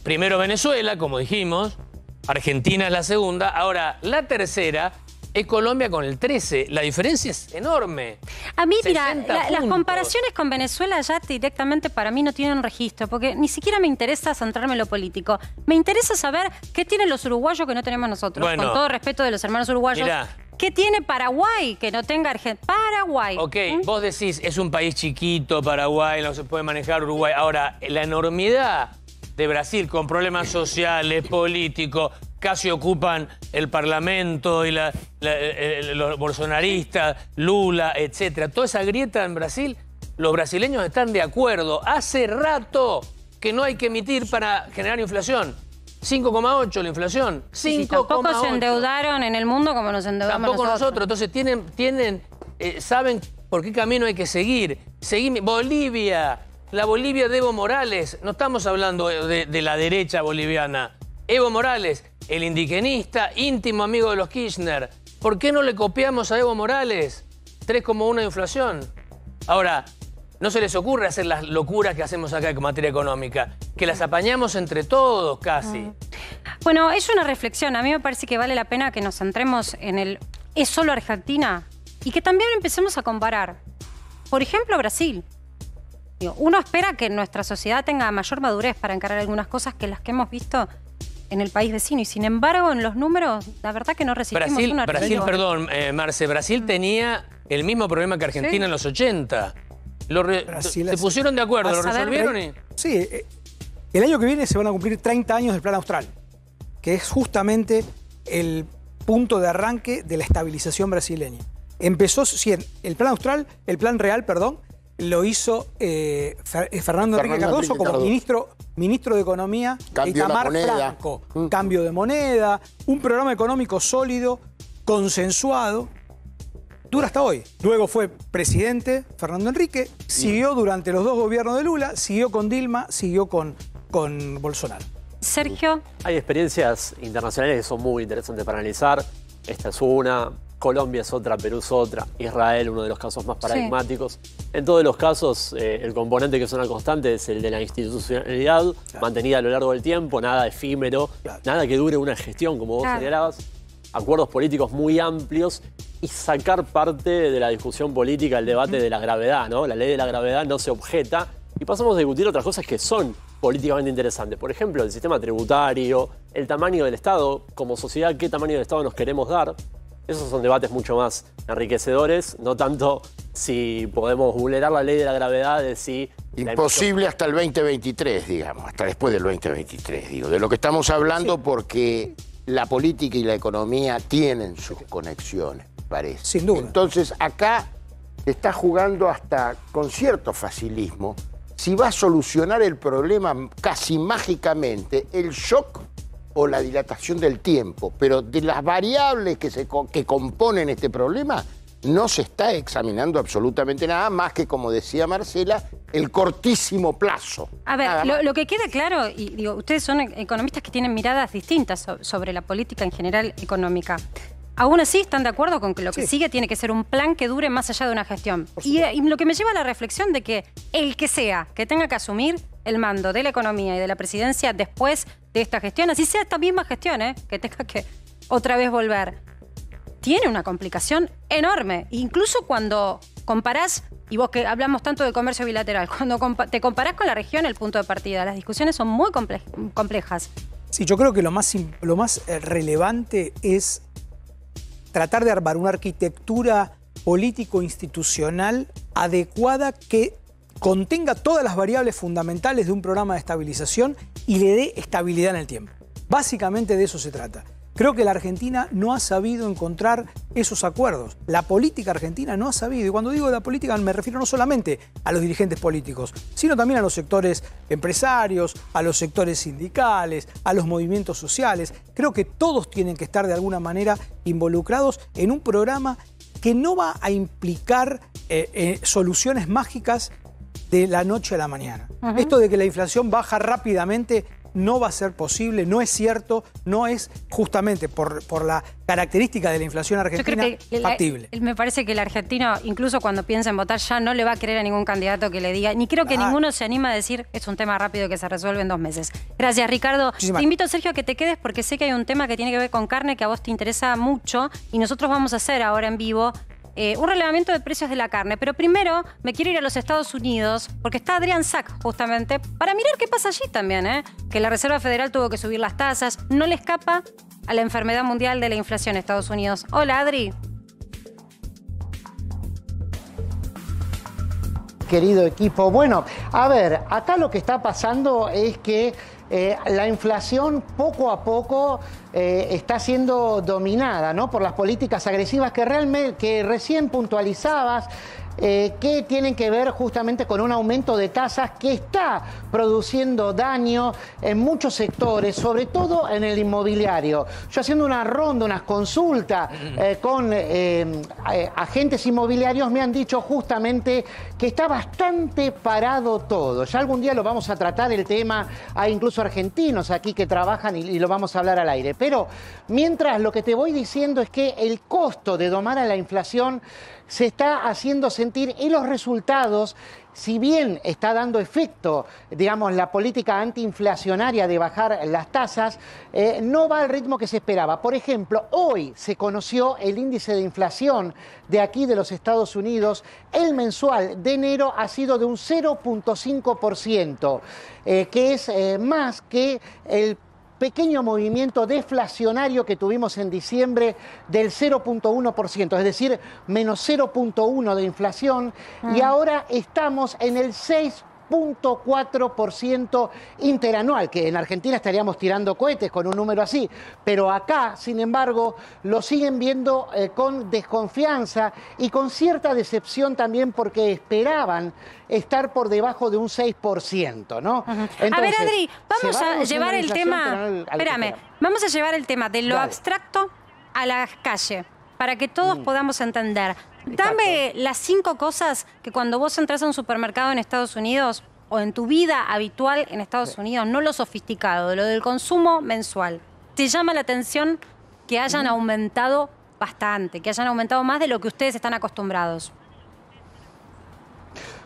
Speaker 6: primero Venezuela, como dijimos, Argentina es la segunda, ahora la tercera es Colombia con el 13. La diferencia es enorme.
Speaker 5: A mí, mira, las comparaciones con Venezuela ya directamente para mí no tienen registro, porque ni siquiera me interesa centrarme en lo político. Me interesa saber qué tienen los uruguayos que no tenemos nosotros, con todo respeto de los hermanos uruguayos. Mirá. ¿Qué tiene Paraguay que no tenga Argentina? Paraguay.
Speaker 6: Ok, vos decís, es un país chiquito, Paraguay, no se puede manejar Uruguay. Ahora, la enormidad de Brasil con problemas sociales, políticos, casi ocupan el Parlamento y los bolsonaristas, Lula, etc. Toda esa grieta en Brasil, los brasileños están de acuerdo. Hace rato que no hay que emitir para generar inflación. 5,8 la inflación. 5,8.
Speaker 5: Tampoco se endeudaron en el mundo como nos endeudamos
Speaker 6: tampoco nosotros. Entonces saben por qué camino hay que seguir. Bolivia. La Bolivia de Evo Morales, no estamos hablando de la derecha boliviana. Evo Morales, el indigenista, íntimo amigo de los Kirchner. ¿Por qué no le copiamos a Evo Morales? 3,1 de inflación. Ahora, no se les ocurre hacer las locuras que hacemos acá en materia económica, que las apañamos entre todos casi.
Speaker 5: Bueno, es una reflexión. A mí me parece que vale la pena que nos centremos en ¿es solo Argentina? Y que también empecemos a comparar. Por ejemplo, Brasil. Uno espera que nuestra sociedad tenga mayor madurez para encarar algunas cosas que las que hemos visto en el país vecino. Y sin embargo, en los números, la verdad que no resistimos una
Speaker 6: Brasil, perdón, Marce, Brasil tenía el mismo problema que Argentina en los 80. Se pusieron de acuerdo, lo resolvieron y...
Speaker 1: Sí, el año que viene se van a cumplir 30 años del Plan Austral, que es justamente el punto de arranque de la estabilización brasileña. Empezó, sí, el Plan Austral, el Plan Real, perdón, lo hizo Fernando Henrique Cardoso como ministro de Economía de Itamar Franco. Cambio de moneda, un programa económico sólido, consensuado, dura hasta hoy. Luego fue presidente Fernando Henrique, siguió durante los 2 gobiernos de Lula, siguió con Dilma, siguió con Bolsonaro.
Speaker 5: Sergio.
Speaker 10: Hay experiencias internacionales que son muy interesantes para analizar. Esta es una... Colombia es otra, Perú es otra, Israel uno de los casos más paradigmáticos. En todos los casos, el componente que es una constante es el de la institucionalidad, mantenida a lo largo del tiempo, nada efímero, nada que dure una gestión, como vos señalabas, acuerdos políticos muy amplios y sacar parte de la discusión política, el debate de la gravedad, ¿no? La ley de la gravedad no se objeta y pasamos a discutir otras cosas que son políticamente interesantes. Por ejemplo, el sistema tributario, el tamaño del Estado, como sociedad, qué tamaño del Estado nos queremos dar. Esos son debates mucho más enriquecedores, no tanto si podemos vulnerar la ley de la gravedad, de si...
Speaker 9: Imposible hasta el 2023, digamos, hasta después del 2023, digo. De lo que estamos hablando porque la política y la economía tienen sus conexiones, parece.
Speaker 1: Sin duda.
Speaker 9: Entonces, acá se está jugando hasta con cierto facilismo si va a solucionar el problema casi mágicamente el shock o la dilatación del tiempo, pero de las variables que componen este problema no se está examinando absolutamente nada más que, como decía Marcela, el cortísimo plazo.
Speaker 5: A ver, lo que queda claro, y digo, ustedes son economistas que tienen miradas distintas sobre la política en general económica. Aún así están de acuerdo con que lo que sigue tiene que ser un plan que dure más allá de una gestión. Y lo que me lleva a la reflexión de que el que sea que tenga que asumir el mando de la economía y de la presidencia después de esta gestión, así sea esta misma gestión, que tenga que otra vez volver, tiene una complicación enorme. Incluso cuando comparás, y vos que hablamos tanto de comercio bilateral, cuando te comparás con la región, el punto de partida, las discusiones son muy complejas.
Speaker 1: Sí, yo creo que lo más relevante es tratar de armar una arquitectura político-institucional adecuada que contenga todas las variables fundamentales de un programa de estabilización y le dé estabilidad en el tiempo. Básicamente de eso se trata. Creo que la Argentina no ha sabido encontrar esos acuerdos. La política argentina no ha sabido. Y cuando digo de la política me refiero no solamente a los dirigentes políticos, sino también a los sectores empresarios, a los sectores sindicales, a los movimientos sociales. Creo que todos tienen que estar de alguna manera involucrados en un programa que no va a implicar soluciones mágicas de la noche a la mañana. Esto de que la inflación baja rápidamente no va a ser posible, no es cierto, no es justamente por la característica de la inflación argentina factible.
Speaker 5: Me parece que el argentino, incluso cuando piensa en votar, ya no le va a creer a ningún candidato que le diga, ni creo que ninguno se anima a decir, es un tema rápido que se resuelve en 2 meses. Gracias, Ricardo. Te invito, Sergio, a que te quedes porque sé que hay un tema que tiene que ver con carne que a vos te interesa mucho y nosotros vamos a hacer ahora en vivo un relevamiento de precios de la carne. Pero primero me quiero ir a los Estados Unidos porque está Adrián Sack justamente para mirar qué pasa allí también, que la Reserva Federal tuvo que subir las tasas. No le escapa a la enfermedad mundial de la inflación en Estados Unidos. Hola, Adri.
Speaker 11: Querido equipo, bueno, a ver, acá lo que está pasando es que la inflación poco a poco está siendo dominada, ¿no?, por las políticas agresivas que recién puntualizabas, que tienen que ver justamente con un aumento de tasas que está produciendo daño en muchos sectores, sobre todo en el inmobiliario. Yo haciendo una ronda, unas consultas con agentes inmobiliarios me han dicho justamente que está bastante parado todo. Ya algún día lo vamos a tratar el tema, hay incluso argentinos aquí que trabajan y lo vamos a hablar al aire. Pero mientras lo que te voy diciendo es que el costo de domar a la inflación se está haciendo sentir y los resultados, si bien está dando efecto, digamos, la política antiinflacionaria de bajar las tasas, no va al ritmo que se esperaba. Por ejemplo, hoy se conoció el índice de inflación de aquí de los Estados Unidos. El mensual de enero ha sido de un 0.5%, que es más que el pequeño movimiento deflacionario que tuvimos en diciembre del 0.1%, es decir, menos 0.1 de inflación, y ahora estamos en el 6.4% interanual, que en Argentina estaríamos tirando cohetes con un número así, pero acá, sin embargo, lo siguen viendo con desconfianza y con cierta decepción también porque esperaban estar por debajo de un 6%, ¿no? Entonces,
Speaker 5: a ver, Adri, vamos a llevar el tema, vamos a llevar el tema de lo abstracto a la calle, para que todos podamos entender. Dame las 5 cosas que cuando vos entras a un supermercado en Estados Unidos o en tu vida habitual en Estados Unidos, no lo sofisticado, lo del consumo mensual, te llama la atención que hayan aumentado bastante, que hayan aumentado más de lo que ustedes están acostumbrados.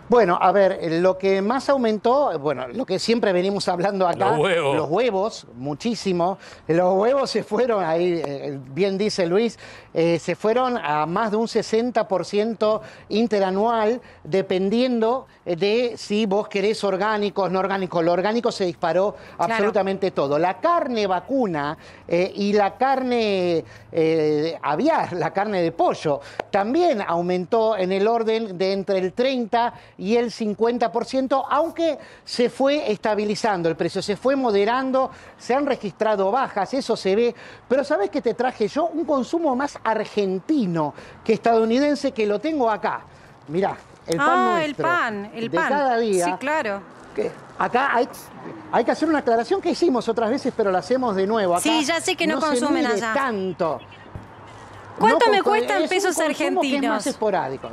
Speaker 11: Bueno, a ver, lo que más aumentó, bueno, lo que siempre venimos hablando acá, los huevos, muchísimo. Los huevos se fueron, ahí bien dice Luis, se fueron a más de un 60% interanual, dependiendo de si vos querés orgánicos, no orgánicos. Lo orgánico se disparó absolutamente todo. La carne vacuna y la carne aviar, la carne de pollo, también aumentó en el orden de entre el 30 y el 50%, aunque se fue estabilizando el precio, se fue moderando, se han registrado bajas, eso se ve. Pero ¿sabés qué te traje yo? Un consumo más argentino que estadounidense, que lo tengo acá. Mirá, el pan nuestro,
Speaker 5: el
Speaker 11: de
Speaker 5: pan
Speaker 11: cada día.
Speaker 5: Sí, claro.
Speaker 11: Que acá hay que hacer una aclaración que hicimos otras veces, pero la hacemos de nuevo. Acá
Speaker 5: sí, ya sé que no consumen allá
Speaker 11: tanto.
Speaker 5: ¿Cuánto me cuestan pesos argentinos?
Speaker 11: Que es más esporádico.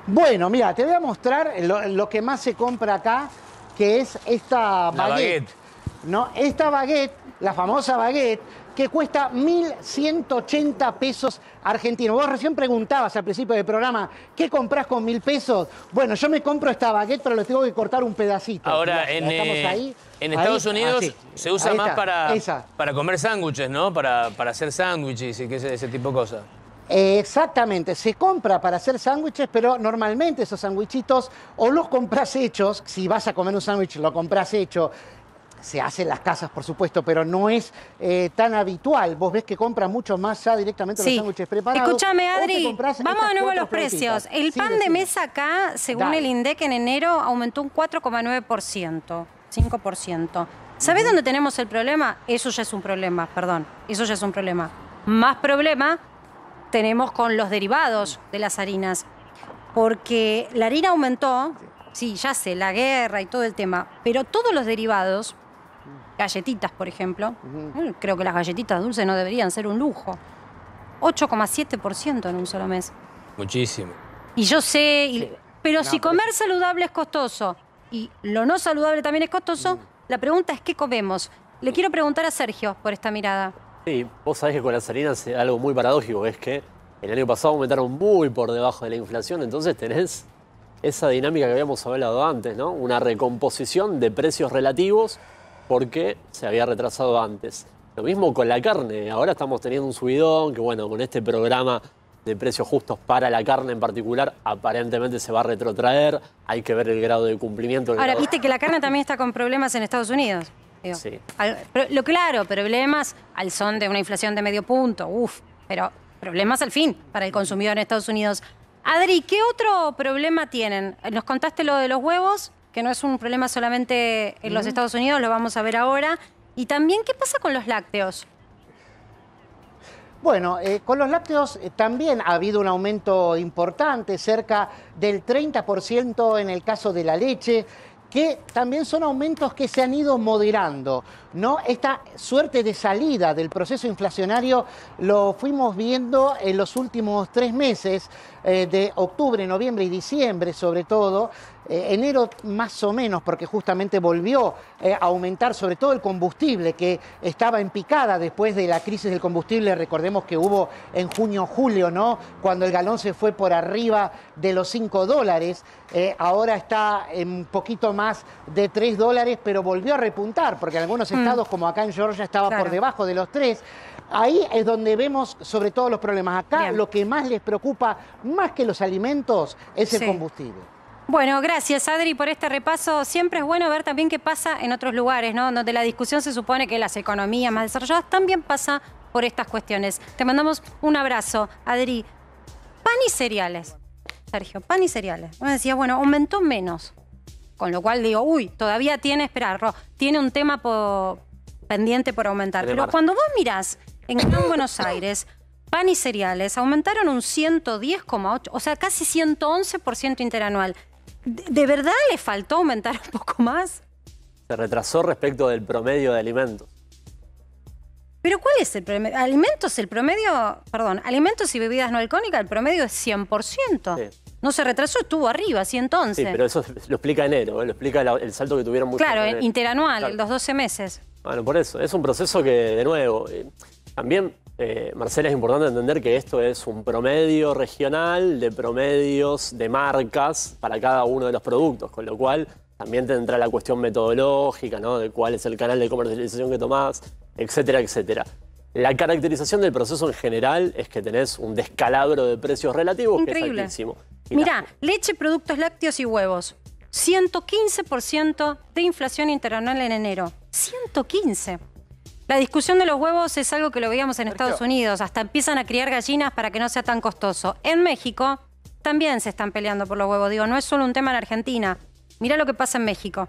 Speaker 11: Bueno, mira, te voy a mostrar lo que más se compra acá, que es esta baguette. ¿No? Esta baguette, la famosa baguette, que cuesta 1.180 pesos argentinos. Vos recién preguntabas al principio del programa, ¿qué comprás con 1.000 pesos? Bueno, yo me compro esta baguette, pero le tengo que cortar un pedacito.
Speaker 6: Ahora, en Estados Unidos se usa más para comer sándwiches, ¿no? Para hacer sándwiches y ese tipo de cosas.
Speaker 11: Exactamente, se compra para hacer sándwiches, pero normalmente esos sándwichitos o los compras hechos, si vas a comer un sándwich lo compras hecho. se hacen las casas, por supuesto, pero no es tan habitual. Vos ves que compran mucho más ya directamente los sándwiches preparados.
Speaker 5: Escúchame, Adri, vamos de nuevo a los precios. El pan de mesa acá, según el INDEC, en enero aumentó un 4,9%, 5%. ¿Sabés dónde tenemos el problema? Eso ya es un problema, perdón. Eso ya es un problema. Más problema tenemos con los derivados de las harinas. Porque la harina aumentó, sí, ya sé, la guerra y todo el tema, pero todos los derivados, galletitas, por ejemplo, creo que las galletitas dulces no deberían ser un lujo. 8,7% en un solo mes.
Speaker 6: Muchísimo.
Speaker 5: Y yo sé, pero si comer saludable es costoso y lo no saludable también es costoso, la pregunta es ¿qué comemos? Le quiero preguntar a Sergio por esta mirada.
Speaker 10: Sí, vos sabés que con las harinas es algo muy paradójico, es que el año pasado aumentaron muy por debajo de la inflación, entonces tenés esa dinámica que habíamos hablado antes, ¿no? Una recomposición de precios relativos porque se había retrasado antes. Lo mismo con la carne, ahora estamos teniendo un subidón que, bueno, con este programa de precios justos para la carne en particular, aparentemente se va a retrotraer, hay que ver el grado de cumplimiento.
Speaker 5: Ahora, viste que la carne también está con problemas en Estados Unidos. Digo,
Speaker 10: sí.
Speaker 5: Problemas al son de una inflación de medio punto, pero problemas al fin para el consumidor en Estados Unidos. Adri, ¿qué otro problema tienen? Nos contaste lo de los huevos, que no es un problema solamente en los Estados Unidos, lo vamos a ver ahora. Y también, ¿qué pasa con los lácteos?
Speaker 11: Bueno, con los lácteos también ha habido un aumento importante, cerca del 30% en el caso de la leche, que también son aumentos que se han ido moderando, ¿no? Esta suerte de salida del proceso inflacionario lo fuimos viendo en los últimos 3 meses, de octubre, noviembre y diciembre sobre todo. Enero más o menos, porque justamente volvió a aumentar sobre todo el combustible, que estaba en picada después de la crisis del combustible. Recordemos que hubo en junio, julio, ¿no? Cuando el galón se fue por arriba de los $5. Ahora está en un poquito más de $3, pero volvió a repuntar, porque en algunos estados, como acá en Georgia, estaba por debajo de los 3. Ahí es donde vemos sobre todo los problemas. Acá lo que más les preocupa, más que los alimentos, es el combustible.
Speaker 5: Bueno, gracias Adri por este repaso. Siempre es bueno ver también qué pasa en otros lugares, ¿no? Donde la discusión se supone que las economías más desarrolladas también pasa por estas cuestiones. Te mandamos un abrazo, Adri. Pan y cereales, Sergio, pan y cereales. Uno decía, bueno, aumentó menos. Con lo cual digo, todavía tiene un tema pendiente por aumentar. Pero cuando vos mirás en Gran Buenos Aires, pan y cereales aumentaron un 110,8%, o sea, casi 111% interanual. ¿De verdad le faltó aumentar un poco más?
Speaker 10: Se retrasó respecto del promedio de alimentos.
Speaker 5: ¿Pero cuál es el promedio? Alimentos y bebidas no alcohólicas, el promedio es 100%. Sí. No se retrasó, estuvo arriba, 111.
Speaker 10: Sí, pero eso lo explica enero, lo explica el salto que tuvieron muchos.
Speaker 5: Claro, interanual, los 12 meses.
Speaker 10: Bueno, por eso, es un proceso que, de nuevo, también, Marcela, es importante entender que esto es un promedio regional de promedios de marcas para cada uno de los productos, con lo cual también tendrá la cuestión metodológica, ¿no? De cuál es el canal de comercialización que tomás, etcétera, etcétera. La caracterización del proceso en general es que tenés un descalabro de precios relativos que es altísimo.
Speaker 5: Mirá, leche, productos lácteos y huevos. 115% de inflación interanual en enero. 115%. La discusión de los huevos es algo que lo veíamos en Estados Unidos. Hasta empiezan a criar gallinas para que no sea tan costoso. En México también se están peleando por los huevos. Digo, no es solo un tema en Argentina. Mirá lo que pasa en México.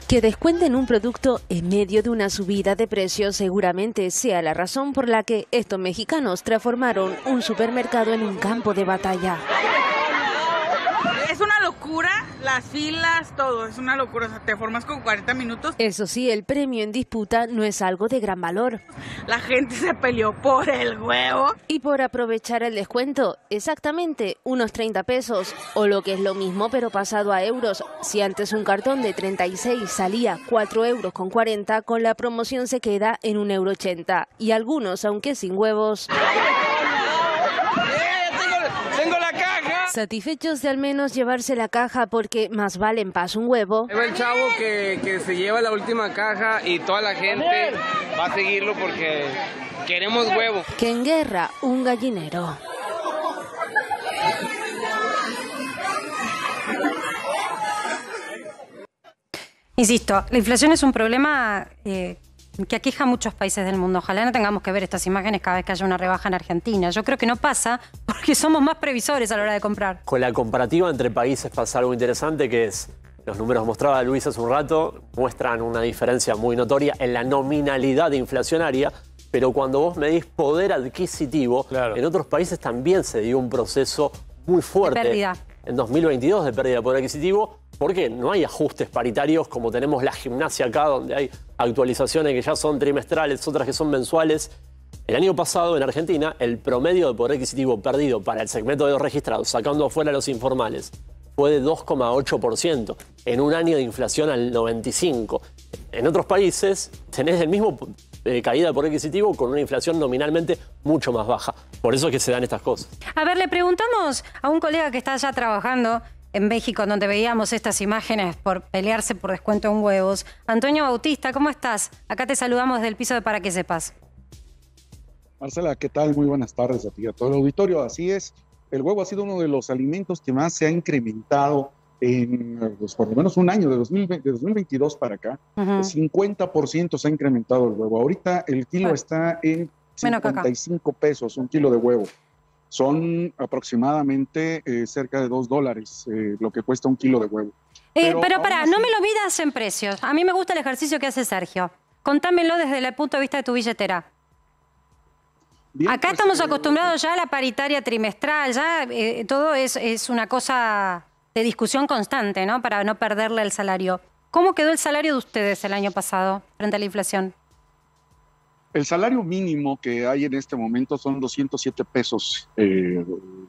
Speaker 12: Que descuenten un producto en medio de una subida de precios seguramente sea la razón por la que estos mexicanos transformaron un supermercado en un campo de batalla.
Speaker 13: Es una locura, las filas, todo, es una locura, o sea, te formas con 40 minutos.
Speaker 12: Eso sí, el premio en disputa no es algo de gran valor.
Speaker 13: La gente se peleó por el huevo.
Speaker 12: Y por aprovechar el descuento, exactamente unos 30 pesos, o lo que es lo mismo pero pasado a euros. Si antes un cartón de 36 salía 4,40 €, con la promoción se queda en 1,80 €. Y algunos, aunque sin huevos...
Speaker 13: ¡Tengo la caja!
Speaker 12: Satisfechos de al menos llevarse la caja porque más vale en paz un huevo.
Speaker 14: Es el chavo que se lleva la última caja y toda la gente va a seguirlo porque Queremos huevo.
Speaker 12: Que en guerra, un gallinero.
Speaker 5: Insisto, la inflación es un problema que aqueja a muchos países del mundo. Ojalá no tengamos que ver estas imágenes cada vez que haya una rebaja en Argentina. Yo creo que no pasa porque somos más previsores a la hora de comprar.
Speaker 10: Con la comparativa entre países pasa algo interesante, que es, los números mostraba Luis hace un rato, muestran una diferencia muy notoria en la nominalidad inflacionaria, pero cuando vos medís poder adquisitivo, en otros países también se dio un proceso muy fuerte.
Speaker 5: De pérdida.
Speaker 10: En 2022 de pérdida de poder adquisitivo, porque no hay ajustes paritarios como tenemos la gimnasia acá, donde hay actualizaciones que ya son trimestrales, otras que son mensuales. El año pasado en Argentina, el promedio de poder adquisitivo perdido para el segmento de los registrados, sacando afuera los informales, fue de 2,8%, en un año de inflación al 95%. En otros países tenés el mismo caída de poder adquisitivo con una inflación nominalmente mucho más baja. Por eso es que se dan estas cosas.
Speaker 5: A ver, le preguntamos a un colega que está ya trabajando en México, donde veíamos estas imágenes por pelearse por descuento en huevos. Antonio Bautista, ¿cómo estás? Acá te saludamos del piso de Para Que Sepas.
Speaker 15: Marcela, ¿qué tal? Muy buenas tardes a ti y a todo el auditorio. Así es, el huevo ha sido uno de los alimentos que más se ha incrementado en pues, por lo menos un año, de 2022 para acá. 50% se ha incrementado el huevo. Ahorita el kilo está en 55 pesos, un kilo de huevo. Son aproximadamente cerca de $2 lo que cuesta un kilo de huevo.
Speaker 5: Pero pará, no me lo midas en precios. A mí me gusta el ejercicio que hace Sergio. Contámelo desde el punto de vista de tu billetera. Bien, acá pues, estamos acostumbrados ya a la paritaria trimestral, ya todo es una cosa de discusión constante, ¿no? Para no perderle el salario. ¿Cómo quedó el salario de ustedes el año pasado frente a la inflación?
Speaker 15: El salario mínimo que hay en este momento son 207 pesos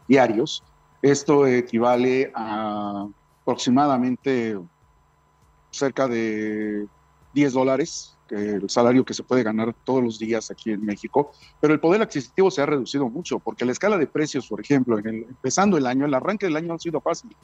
Speaker 15: diarios. Esto equivale a aproximadamente cerca de $10, que el salario que se puede ganar todos los días aquí en México. Pero el poder adquisitivo se ha reducido mucho, porque la escala de precios, por ejemplo, empezando el año, el arranque del año ha sido fácil.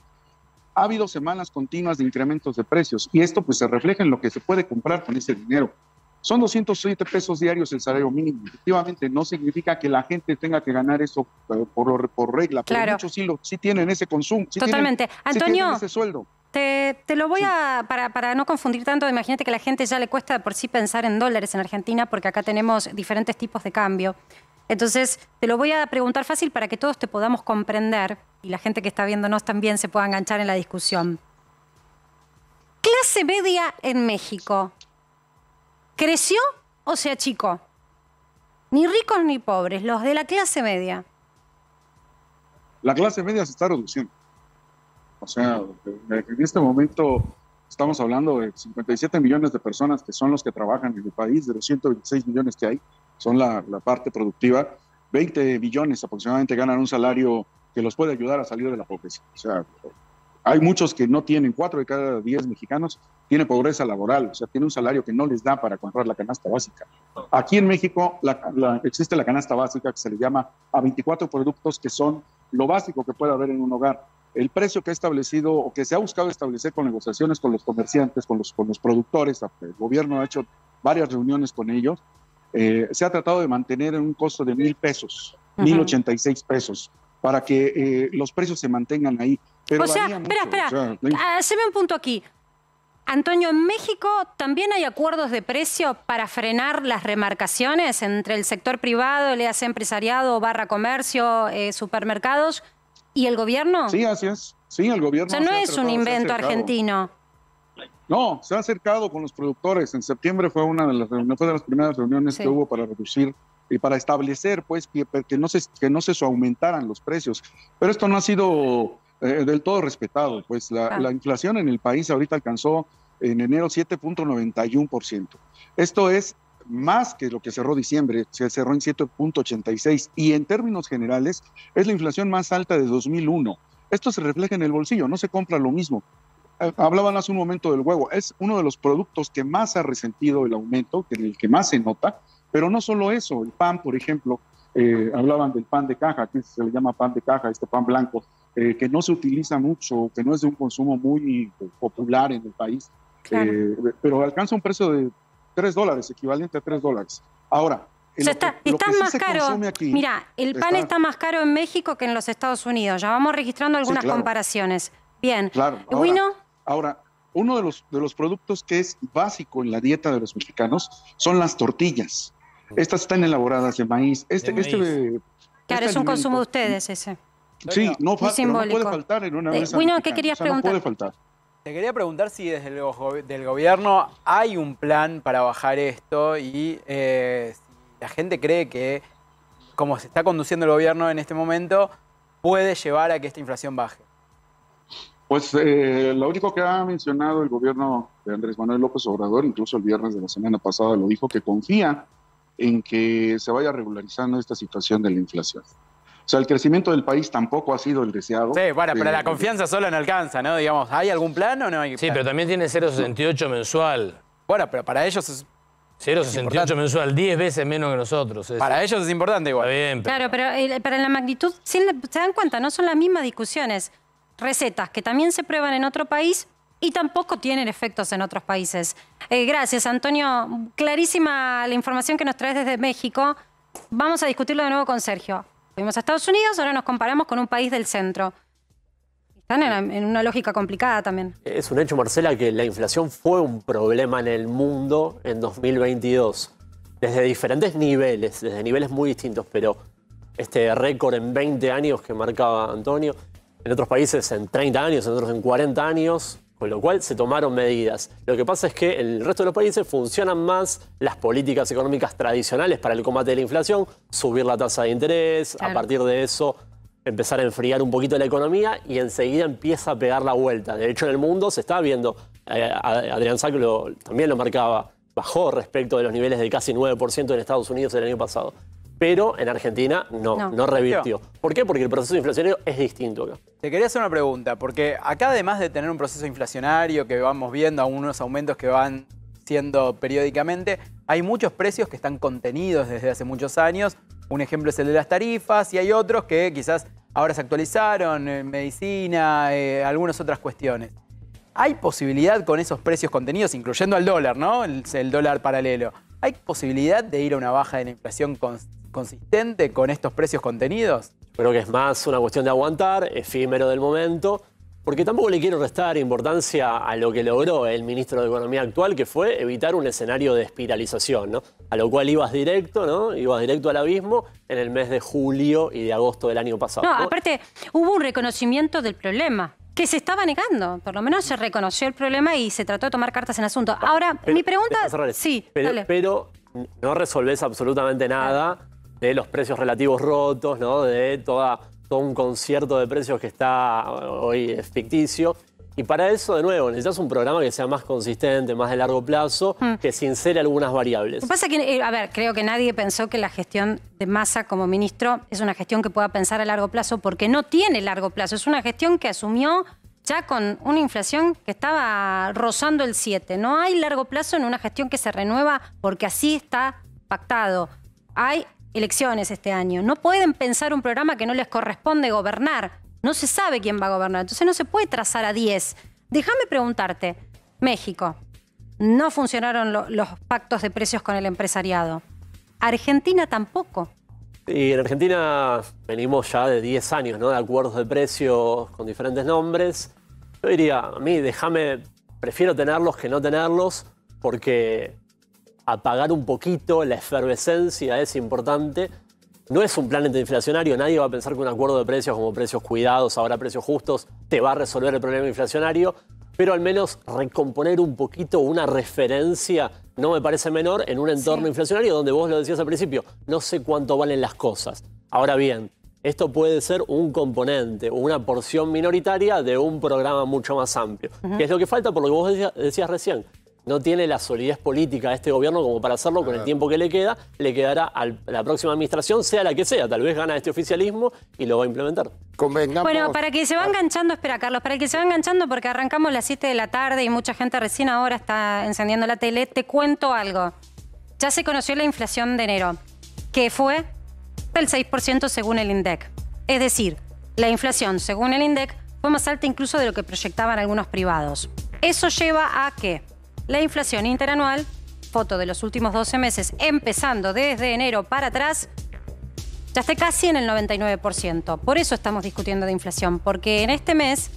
Speaker 15: Ha habido semanas continuas de incrementos de precios y esto pues se refleja en lo que se puede comprar con ese dinero. Son 207 pesos diarios el salario mínimo. Efectivamente, no significa que la gente tenga que ganar eso por regla, pero muchos sí tienen ese consumo.
Speaker 5: Totalmente. Antonio,
Speaker 15: sí tienen ese sueldo.
Speaker 5: Te lo voy a, para no confundir tanto, imagínate que a la gente ya le cuesta por sí pensar en dólares en Argentina, porque acá tenemos diferentes tipos de cambio. Entonces, te lo voy a preguntar fácil para que todos te podamos comprender y la gente que está viéndonos también se pueda enganchar en la discusión. Clase media en México. ¿Creció o se achicó? Ni ricos ni pobres, los de la clase media.
Speaker 15: La clase media se está reduciendo. O sea, en este momento estamos hablando de 57 millones de personas que son los que trabajan en el país, de los 126 millones que hay, son la parte productiva. 20 millones aproximadamente ganan un salario que los puede ayudar a salir de la pobreza. O sea, hay muchos que no tienen, 4 de cada 10 mexicanos tienen pobreza laboral, o sea, tienen un salario que no les da para comprar la canasta básica. Aquí en México existe la canasta básica que se le llama a 24 productos que son lo básico que puede haber en un hogar. El precio que ha establecido o que se ha buscado establecer con negociaciones con los comerciantes, con los productores, el gobierno ha hecho varias reuniones con ellos, se ha tratado de mantener en un costo de 1,000 pesos, 1,086 pesos, para que los precios se mantengan ahí. Pero
Speaker 5: o sea, espera, haceme un punto aquí. Antonio, ¿en México también hay acuerdos de precio para frenar las remarcaciones entre el sector privado, le hace empresariado, barra comercio, supermercados y el gobierno?
Speaker 15: Sí, así es. Sí, el gobierno.
Speaker 5: O sea, no es un invento argentino.
Speaker 15: No, se ha acercado con los productores. En septiembre fue una de las primeras reuniones que hubo para reducir y para establecer, pues, que no se aumentaran los precios. Pero esto no ha sido del todo respetado. Pues la inflación en el país ahorita alcanzó en enero 7.91%. Esto es más que lo que cerró diciembre, se cerró en 7.86 y en términos generales es la inflación más alta de 2001. Esto se refleja en el bolsillo, no se compra lo mismo. Hablaban hace un momento del huevo, es uno de los productos que más ha resentido el aumento, en el que más se nota, pero no solo eso, el pan, por ejemplo, hablaban del pan de caja, que se le llama pan de caja, este pan blanco, que no se utiliza mucho, que no es de un consumo muy popular en el país, pero alcanza un precio de $3, equivalente a $3. Ahora,
Speaker 5: está más caro. Mira, el pan está más caro en México que en los Estados Unidos. Ya vamos registrando algunas comparaciones. Bien.
Speaker 15: Claro. Ahora, uno de los productos que es básico en la dieta de los mexicanos son las tortillas. Estas están elaboradas de maíz.
Speaker 5: Claro, es un consumo de ustedes ese.
Speaker 15: Sí, no puede faltar en una mesa.
Speaker 5: Bueno, ¿qué querías preguntar?
Speaker 15: No puede faltar.
Speaker 8: Te quería preguntar si desde el gobierno hay un plan para bajar esto y si la gente cree que, como se está conduciendo el gobierno en este momento, puede llevar a que esta inflación baje.
Speaker 15: Pues lo único que ha mencionado el gobierno de Andrés Manuel López Obrador, incluso el viernes de la semana pasada lo dijo, que confía en que se vaya regularizando esta situación de la inflación. O sea, el crecimiento del país tampoco ha sido el deseado.
Speaker 8: Sí, bueno, pero la confianza sola no alcanza, ¿no? Digamos, ¿hay algún plan o no hay plan?
Speaker 6: Sí, pero también tiene 0,68 mensual.
Speaker 8: Bueno, pero para ellos es
Speaker 6: 0,68 mensual, 10 veces menos que nosotros.
Speaker 8: Para ellos es importante igual.
Speaker 6: Está bien,
Speaker 5: Claro, pero para la magnitud, se dan cuenta, no son las mismas discusiones. Recetas que también se prueban en otro país y tampoco tienen efectos en otros países. Gracias, Antonio. Clarísima la información que nos traes desde México. Vamos a discutirlo de nuevo con Sergio. Fuimos a Estados Unidos, ahora nos comparamos con un país del centro. Están en una lógica complicada también.
Speaker 10: Es un hecho, Marcela, que la inflación fue un problema en el mundo en 2022. Desde diferentes niveles, desde niveles muy distintos, pero este récord en 20 años que marcaba Antonio, en otros países en 30 años, en otros en 40 años, con lo cual se tomaron medidas. Lo que pasa es que en el resto de los países funcionan más las políticas económicas tradicionales para el combate de la inflación, subir la tasa de interés, a partir de eso empezar a enfriar un poquito la economía y enseguida empieza a pegar la vuelta. De hecho, en el mundo se está viendo, Adrián Sack también lo marcaba, bajó respecto de los niveles de casi 9% en Estados Unidos el año pasado. Pero en Argentina no revirtió. ¿Por qué? Porque el proceso inflacionario es distinto acá.
Speaker 8: Te quería hacer una pregunta, porque acá además de tener un proceso inflacionario que vamos viendo, algunos aumentos que van siendo periódicamente, hay muchos precios que están contenidos desde hace muchos años. Un ejemplo es el de las tarifas y hay otros que quizás ahora se actualizaron, medicina, algunas otras cuestiones. ¿Hay posibilidad con esos precios contenidos, incluyendo al dólar, ¿no? El dólar paralelo? ¿Hay posibilidad de ir a una baja de la inflación consistente con estos precios contenidos?
Speaker 10: Creo que es más una cuestión de aguantar, efímero del momento, porque tampoco le quiero restar importancia a lo que logró el ministro de Economía actual, que fue evitar un escenario de espiralización, ¿no? A lo cual ibas directo, ¿no? Ibas directo al abismo en el mes de julio y de agosto del año pasado.
Speaker 5: No, aparte hubo un reconocimiento del problema, que se estaba negando. Por lo menos se reconoció el problema y se trató de tomar cartas en el asunto. Ahora, mi pregunta... Sí, dale.
Speaker 10: Pero no resolvés absolutamente nada de los precios relativos rotos, ¿no? De todo un concierto de precios que está hoy ficticio. Y para eso, de nuevo, necesitas un programa que sea más consistente, más de largo plazo, que sincere algunas variables.
Speaker 5: Lo que pasa es que, creo que nadie pensó que la gestión de Massa como ministro es una gestión que pueda pensar a largo plazo, porque no tiene largo plazo. Es una gestión que asumió ya con una inflación que estaba rozando el 7. No hay largo plazo en una gestión que se renueva porque así está pactado. Hay elecciones este año. No pueden pensar un programa que no les corresponde gobernar. No se sabe quién va a gobernar. Entonces no se puede trazar a 10. Déjame preguntarte. México. No funcionaron los pactos de precios con el empresariado. Argentina tampoco.
Speaker 10: Y en Argentina venimos ya de 10 años, ¿no? De acuerdos de precios con diferentes nombres. Yo diría, a mí, prefiero tenerlos que no tenerlos, porque apagar un poquito la efervescencia es importante. No es un plan antiinflacionario, nadie va a pensar que un acuerdo de precios como precios cuidados, ahora precios justos, te va a resolver el problema inflacionario, pero al menos recomponer un poquito una referencia no me parece menor en un entorno inflacionario donde vos lo decías al principio, no sé cuánto valen las cosas. Ahora bien, esto puede ser un componente o una porción minoritaria de un programa mucho más amplio, que es lo que falta por lo que vos decías recién. No tiene la solidez política de este gobierno como para hacerlo con el tiempo que le queda. Le quedará a la próxima administración, sea la que sea. Tal vez gana este oficialismo y lo va a implementar.
Speaker 5: Bueno, para que se va enganchando, espera, Carlos, para que se va enganchando, porque arrancamos a las 7 de la tarde y mucha gente recién ahora está encendiendo la tele, te cuento algo. Ya se conoció la inflación de enero, que fue del 6% según el INDEC. Es decir, la inflación según el INDEC fue más alta incluso de lo que proyectaban algunos privados. Eso lleva a que la inflación interanual foto de los últimos 12 meses, empezando desde enero para atrás, ya está casi en el 99%. Por eso estamos discutiendo de inflación, porque en este mes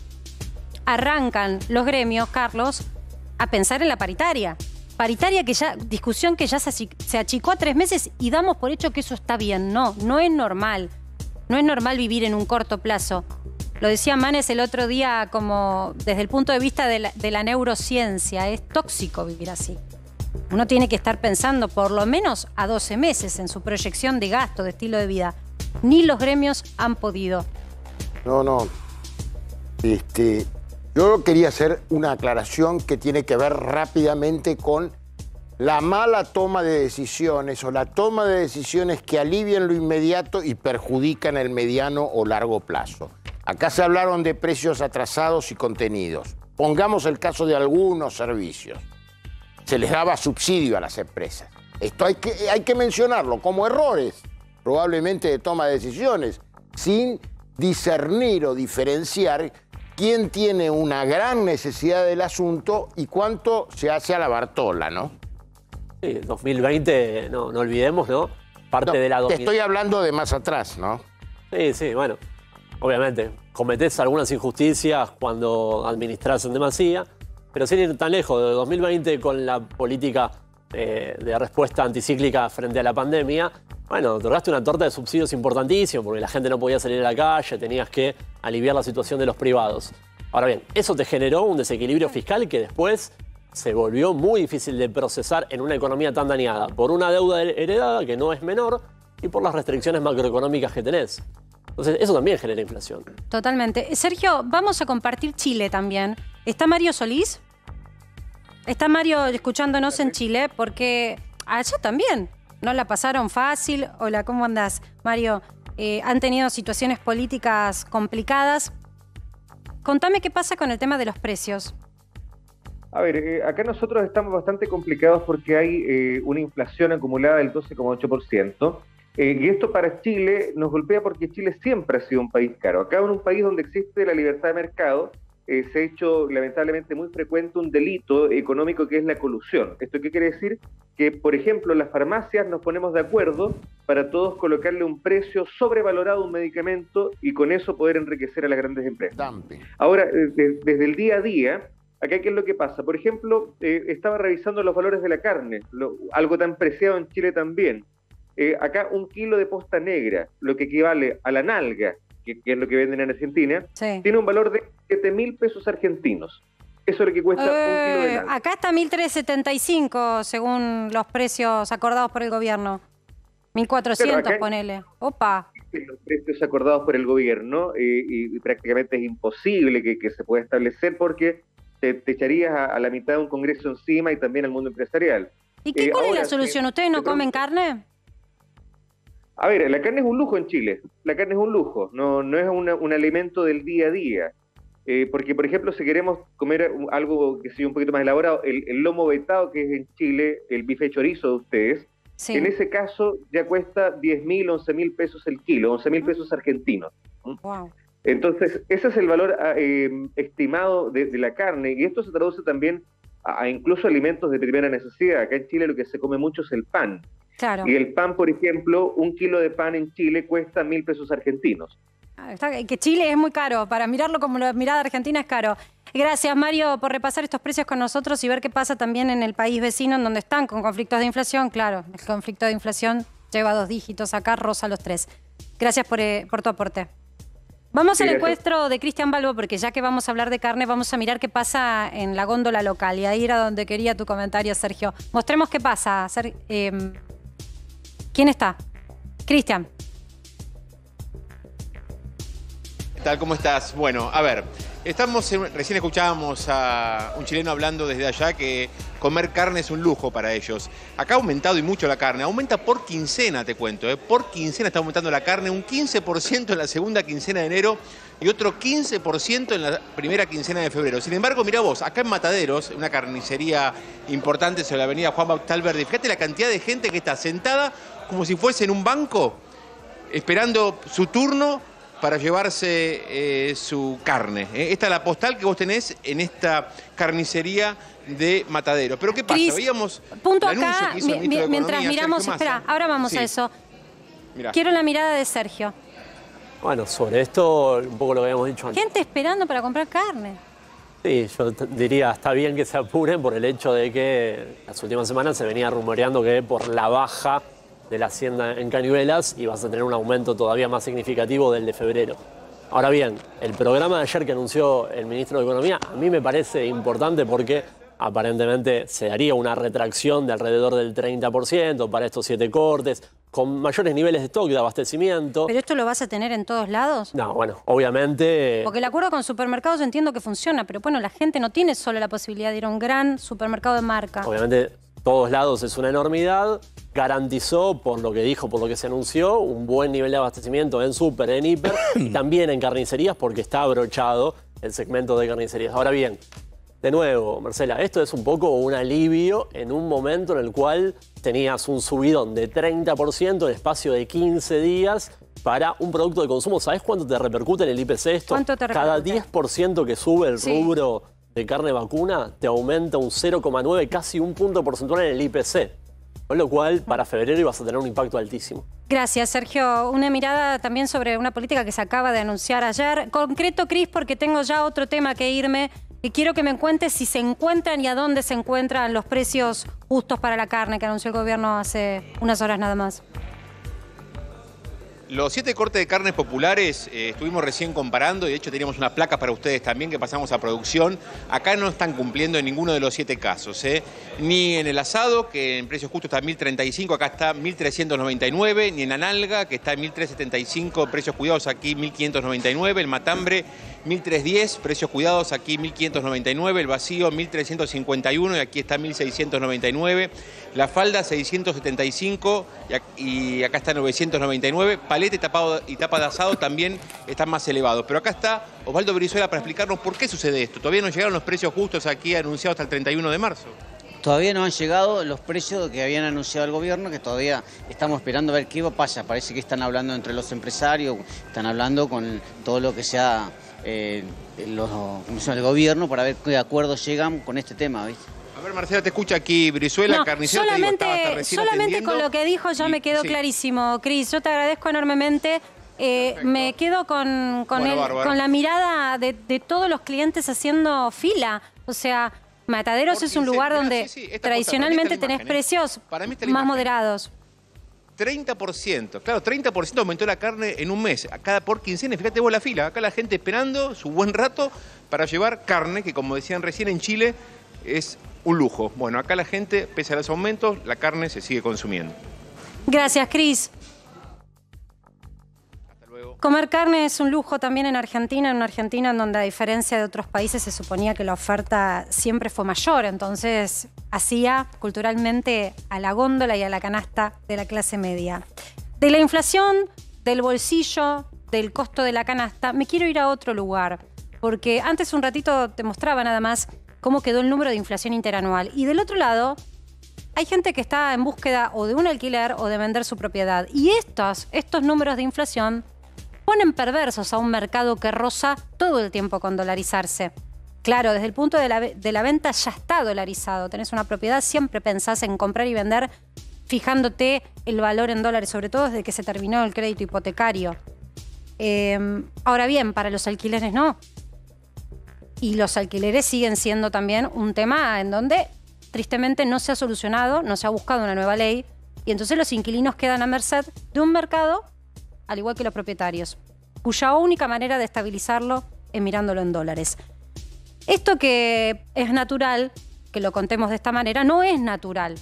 Speaker 5: arrancan los gremios, Carlos, a pensar en la paritaria. Paritaria que ya, discusión que ya se achicó a 3 meses y damos por hecho que eso está bien. No, no es normal. No es normal vivir en un corto plazo. Lo decía Manes el otro día como desde el punto de vista de la neurociencia. Es tóxico vivir así. Uno tiene que estar pensando por lo menos a 12 meses en su proyección de gasto, de estilo de vida. Ni los gremios han podido.
Speaker 9: No. Yo quería hacer una aclaración que tiene que ver rápidamente con la mala toma de decisiones o la toma de decisiones que alivian lo inmediato y perjudican el mediano o largo plazo. Acá se hablaron de precios atrasados y contenidos. Pongamos el caso de algunos servicios. Se les daba subsidio a las empresas. Esto hay que mencionarlo como errores, probablemente de toma de decisiones, sin discernir o diferenciar quién tiene una gran necesidad del asunto y cuánto se hace a la Bartola, ¿no?
Speaker 10: Sí, 2020, no olvidemos, ¿no? Parte de la...
Speaker 9: Te estoy hablando de más atrás, ¿no?
Speaker 10: Sí, bueno. Obviamente, cometés algunas injusticias cuando administrás en demasía, pero sin ir tan lejos, de 2020 con la política de respuesta anticíclica frente a la pandemia, bueno, otorgaste una torta de subsidios importantísimo porque la gente no podía salir a la calle, tenías que aliviar la situación de los privados. Ahora bien, eso te generó un desequilibrio fiscal que después se volvió muy difícil de procesar en una economía tan dañada por una deuda heredada que no es menor y por las restricciones macroeconómicas que tenés. Entonces, eso también genera inflación.
Speaker 5: Totalmente. Sergio, vamos a compartir Chile también. ¿Está Mario Solís? ¿Está Mario escuchándonos en Chile? Porque allá también no la pasaron fácil. Hola, ¿cómo andás, Mario? Han tenido situaciones políticas complicadas. Contame qué pasa con el tema de los precios.
Speaker 14: A ver, acá nosotros estamos bastante complicados porque hay una inflación acumulada del 12,8%. Y esto para Chile nos golpea porque Chile siempre ha sido un país caro. Acá en un país donde existe la libertad de mercado, se ha hecho lamentablemente muy frecuente un delito económico que es la colusión. ¿Esto qué quiere decir? Que, por ejemplo, en las farmacias nos ponemos de acuerdo para todos colocarle un precio sobrevalorado a un medicamento y con eso poder enriquecer a las grandes empresas. Ahora, desde el día a día, acá ¿qué es lo que pasa? Por ejemplo, estaba revisando los valores de la carne, algo tan preciado en Chile también. Acá 1 kilo de posta negra, lo que equivale a la nalga, que es lo que venden en Argentina, tiene un valor de 7.000 pesos argentinos. Eso es lo que cuesta 1 kilo de nalga.
Speaker 5: Acá está 1.375 según los precios acordados por el gobierno. 1.400, ponele. Opa.
Speaker 14: Los precios acordados por el gobierno y prácticamente es imposible que se pueda establecer porque te echarías a la mitad de un congreso encima y también al mundo empresarial.
Speaker 5: ¿Y cuál es la solución? ¿Ustedes no comen carne?
Speaker 14: A ver, la carne es un lujo en Chile, la carne es un lujo, no es un alimento del día a día, porque por ejemplo si queremos comer algo que sea un poquito más elaborado, el lomo vetado que es en Chile, el bife chorizo de ustedes, en ese caso ya cuesta 10.000, 11.000 pesos el kilo, 11.000 pesos argentinos.
Speaker 5: Wow.
Speaker 14: Entonces ese es el valor estimado de la carne y esto se traduce también a incluso alimentos de primera necesidad. Acá en Chile lo que se come mucho es el pan.
Speaker 5: Claro.
Speaker 14: Y el pan, por ejemplo, 1 kilo de pan en Chile cuesta 1.000 pesos argentinos.
Speaker 5: Que Chile es muy caro, para mirarlo como la mirada argentina es caro. Gracias, Mario, por repasar estos precios con nosotros y ver qué pasa también en el país vecino, en donde están con conflictos de inflación. Claro, el conflicto de inflación lleva 2 dígitos, acá roza los 3. Gracias por tu aporte. Vamos al encuentro de Cristian Balbo, porque ya que vamos a hablar de carne, vamos a mirar qué pasa en la góndola local. Y ahí era donde quería tu comentario, Sergio. Mostremos qué pasa. ¿Quién está? Cristian.
Speaker 16: ¿Qué tal? ¿Cómo estás? Bueno, a ver, recién escuchábamos a un chileno hablando desde allá que comer carne es un lujo para ellos. Acá ha aumentado y mucho la carne, aumenta por quincena, te cuento, por quincena está aumentando la carne, un 15% en la segunda quincena de enero y otro 15% en la primera quincena de febrero. Sin embargo, mira vos, acá en Mataderos, una carnicería importante sobre la avenida Juan Bautista Alberdi, fíjate la cantidad de gente que está sentada como si fuese en un banco, esperando su turno, para llevarse su carne. Esta es la postal que vos tenés en esta carnicería de Matadero. Pero ¿qué pasa?
Speaker 5: Cris,
Speaker 16: veíamos
Speaker 5: punto
Speaker 16: el anuncio
Speaker 5: acá,
Speaker 16: que hizo el ministro de
Speaker 5: mientras
Speaker 16: Economía,
Speaker 5: miramos,
Speaker 16: Sergio Massa.
Speaker 5: espera, ahora vamos
Speaker 16: Sí.
Speaker 5: a eso.
Speaker 16: Mirá.
Speaker 5: Quiero la mirada de Sergio.
Speaker 10: Bueno, sobre esto, un poco lo que habíamos dicho antes.
Speaker 5: Gente esperando para comprar carne.
Speaker 10: Sí, yo diría, está bien que se apuren por el hecho de que las últimas semanas se venía rumoreando que por la baja de la hacienda en Cañuelas ibas a tener un aumento todavía más significativo del de febrero. Ahora bien, el programa de ayer que anunció el ministro de Economía a mí me parece importante porque aparentemente se daría una retracción de alrededor del 30% para estos 7 cortes, con mayores niveles de stock, de abastecimiento.
Speaker 5: ¿Pero esto lo vas a tener en todos lados?
Speaker 10: No, bueno, obviamente...
Speaker 5: Porque el acuerdo con supermercados entiendo que funciona, pero bueno, la gente no tiene solo la posibilidad de ir a un gran supermercado de marca.
Speaker 10: Obviamente, todos lados es una enormidad. Garantizó, por lo que dijo, por lo que se anunció, un buen nivel de abastecimiento en súper, en hiper, y también en carnicerías, porque está abrochado el segmento de carnicerías. Ahora bien, de nuevo, Marcela, esto es un poco un alivio en un momento en el cual tenías un subidón de 30% en espacio de 15 días para un producto de consumo. ¿Sabés cuánto te repercute en el IPC esto?
Speaker 5: ¿Cuánto te
Speaker 10: Cada
Speaker 5: repercute?
Speaker 10: 10% que sube el
Speaker 5: Sí.
Speaker 10: rubro de carne vacuna te aumenta un 0,9, casi un punto porcentual en el IPC. Con lo cual, para febrero ibas a tener un impacto altísimo.
Speaker 5: Gracias, Sergio. Una mirada también sobre una política que se acaba de anunciar ayer. Concreto, Cris, porque tengo ya otro tema que irme. Y quiero que me cuentes si se encuentran y a dónde se encuentran los precios justos para la carne que anunció el gobierno hace unas horas nada más.
Speaker 16: Los 7 cortes de carnes populares estuvimos recién comparando y de hecho teníamos una placa para ustedes también que pasamos a producción. Acá no están cumpliendo en ninguno de los 7 casos. Ni en el asado, que en precios justos está 1.035, acá está 1.399. Ni en la nalga, que está en 1.375, precios cuidados aquí 1.599. El matambre 1.310, precios cuidados aquí 1.599. El vacío 1.351 y aquí está 1.699. La falda 675 y acá está 999. Palete y tapa de asado también están más elevados. Pero acá está Osvaldo Brizuela para explicarnos por qué sucede esto. Todavía no llegaron los precios justos aquí anunciados hasta el 31 de marzo.
Speaker 17: Todavía no han llegado los precios que habían anunciado el gobierno, que todavía estamos esperando a ver qué pasa. Parece que están hablando entre los empresarios, están hablando con todo lo que sea el gobierno para ver qué acuerdos llegan con este tema, ¿viste?
Speaker 16: A ver, Marcela, te escucha aquí Brizuela, carnicero.
Speaker 5: Solamente con lo que dijo ya me quedó clarísimo, Cris. Yo te agradezco enormemente. Me quedo con la mirada de todos los clientes haciendo fila. O sea, Mataderos es un lugar donde tradicionalmente tenés precios más moderados.
Speaker 16: 30%, claro, 30% aumentó la carne en un mes, por quincena. Fíjate vos la fila, acá la gente esperando su buen rato para llevar carne, que como decían recién en Chile, es un lujo. Bueno, acá la gente, pese a los aumentos, la carne se sigue consumiendo.
Speaker 5: Gracias, Cris. Comer carne es un lujo también en una Argentina en donde a diferencia de otros países se suponía que la oferta siempre fue mayor, entonces hacía culturalmente a la góndola y a la canasta de la clase media. De la inflación, del bolsillo, del costo de la canasta, me quiero ir a otro lugar, porque antes un ratito te mostraba nada más cómo quedó el número de inflación interanual. Y del otro lado, hay gente que está en búsqueda o de un alquiler o de vender su propiedad. Y estos números de inflación ponen perversos a un mercado que roza todo el tiempo con dolarizarse. Claro, desde el punto de la venta ya está dolarizado. Tenés una propiedad, siempre pensás en comprar y vender fijándote el valor en dólares, sobre todo desde que se terminó el crédito hipotecario. Ahora bien, para los alquileres no. Y los alquileres siguen siendo también un tema en donde tristemente no se ha solucionado, no se ha buscado una nueva ley, y entonces los inquilinos quedan a merced de un mercado, al igual que los propietarios, cuya única manera de estabilizarlo es mirándolo en dólares. Esto que es natural, que lo contemos de esta manera, no es natural.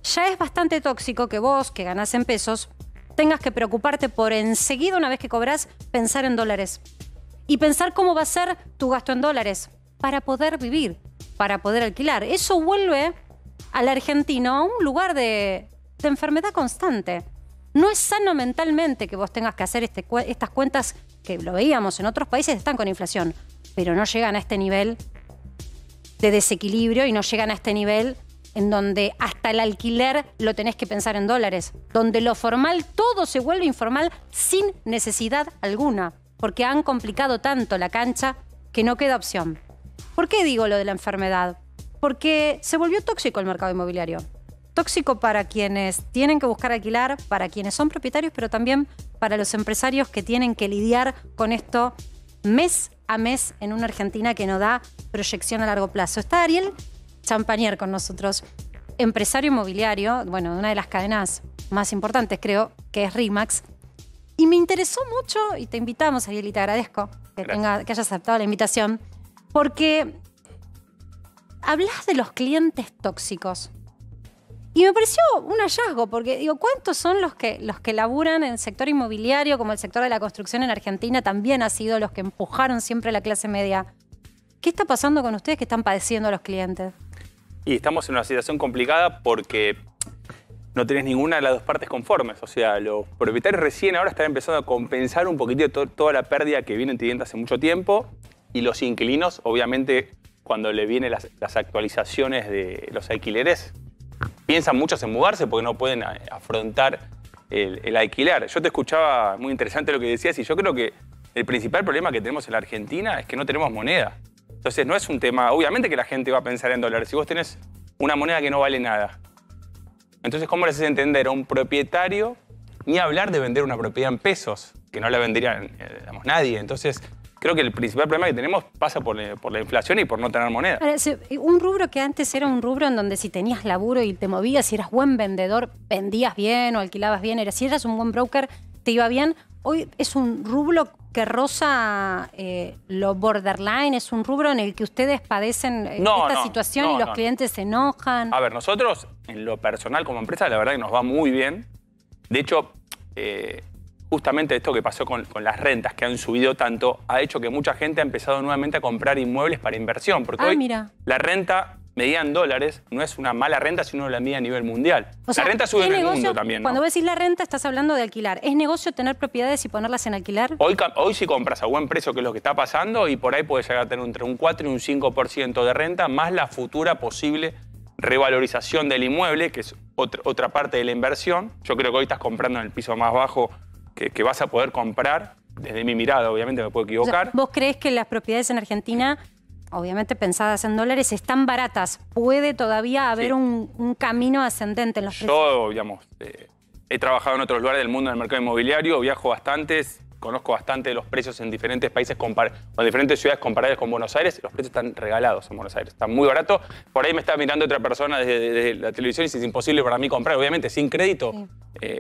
Speaker 5: Ya es bastante tóxico que vos, que ganás en pesos, tengas que preocuparte por enseguida, una vez que cobrás, pensar en dólares. Y pensar cómo va a ser tu gasto en dólares para poder vivir, para poder alquilar. Eso vuelve al argentino a un lugar de enfermedad constante. No es sano mentalmente que vos tengas que hacer estas cuentas que lo veíamos en otros países, están con inflación, pero no llegan a este nivel de desequilibrio y no llegan a este nivel en donde hasta el alquiler lo tenés que pensar en dólares, donde lo formal todo se vuelve informal sin necesidad alguna, porque han complicado tanto la cancha que no queda opción. ¿Por qué digo lo de la enfermedad? Porque se volvió tóxico el mercado inmobiliario. Tóxico para quienes tienen que buscar alquilar, para quienes son propietarios, pero también para los empresarios que tienen que lidiar con esto mes a mes en una Argentina que no da proyección a largo plazo. Está Ariel Champañer con nosotros, empresario inmobiliario, bueno, de una de las cadenas más importantes, creo, que es RE/MAX. Y me interesó mucho, y te invitamos, Ariel, y te agradezco que hayas aceptado la invitación, porque hablas de los clientes tóxicos. Y me pareció un hallazgo, porque digo, ¿cuántos son los que laburan en el sector inmobiliario, como el sector de la construcción en Argentina también ha sido los que empujaron siempre a la clase media? ¿Qué está pasando con ustedes que están padeciendo a los clientes?
Speaker 18: Y estamos en una situación complicada porque no tenés ninguna de las dos partes conformes. O sea, los propietarios recién ahora están empezando a compensar un poquitito toda la pérdida que vienen teniendo hace mucho tiempo. Y los inquilinos, obviamente, cuando le vienen las actualizaciones de los alquileres, piensan muchos en mudarse porque no pueden afrontar el alquiler. Yo te escuchaba muy interesante lo que decías y yo creo que el principal problema que tenemos en la Argentina es que no tenemos moneda. Entonces no es un tema, obviamente que la gente va a pensar en dólares. Si vos tenés una moneda que no vale nada, entonces ¿cómo le haces entender a un propietario ni hablar de vender una propiedad en pesos, que no la vendería digamos, nadie? Entonces creo que el principal problema que tenemos pasa por la inflación y por no tener moneda.
Speaker 5: Ahora, un rubro que antes era un rubro en donde si tenías laburo y te movías, si eras buen vendedor, vendías bien o alquilabas bien, si eras un buen broker, te iba bien. Hoy es un rubro que roza lo borderline, es un rubro en el que ustedes padecen esta situación y los clientes se enojan.
Speaker 18: A ver, nosotros en lo personal como empresa la verdad que nos va muy bien. De hecho, justamente esto que pasó con las rentas que han subido tanto ha hecho que mucha gente ha empezado nuevamente a comprar inmuebles para inversión. Porque hoy la renta medida en dólares no es una mala renta si uno la mide a nivel mundial. O sea, la renta sube en el mundo también, ¿no?
Speaker 5: Cuando vos decís la renta estás hablando de alquilar. ¿Es negocio tener propiedades y ponerlas en alquilar?
Speaker 18: Hoy si compras a buen precio, que es lo que está pasando, y por ahí puedes llegar a tener entre un 4 y un 5% de renta, más la futura posible revalorización del inmueble, que es otra parte de la inversión. Yo creo que hoy estás comprando en el piso más bajo que vas a poder comprar, desde mi mirada, obviamente me puedo equivocar.
Speaker 5: O sea, ¿vos creés que las propiedades en Argentina, obviamente pensadas en dólares, están baratas? ¿Puede todavía haber un camino ascendente en los precios?
Speaker 18: Yo, digamos, he trabajado en otros lugares del mundo en el mercado inmobiliario, viajo bastantes, conozco bastante de los precios en diferentes países o en diferentes ciudades comparables con Buenos Aires. Los precios están regalados en Buenos Aires, están muy baratos. Por ahí me está mirando otra persona desde la televisión y es imposible para mí comprar, obviamente sin crédito. Sí.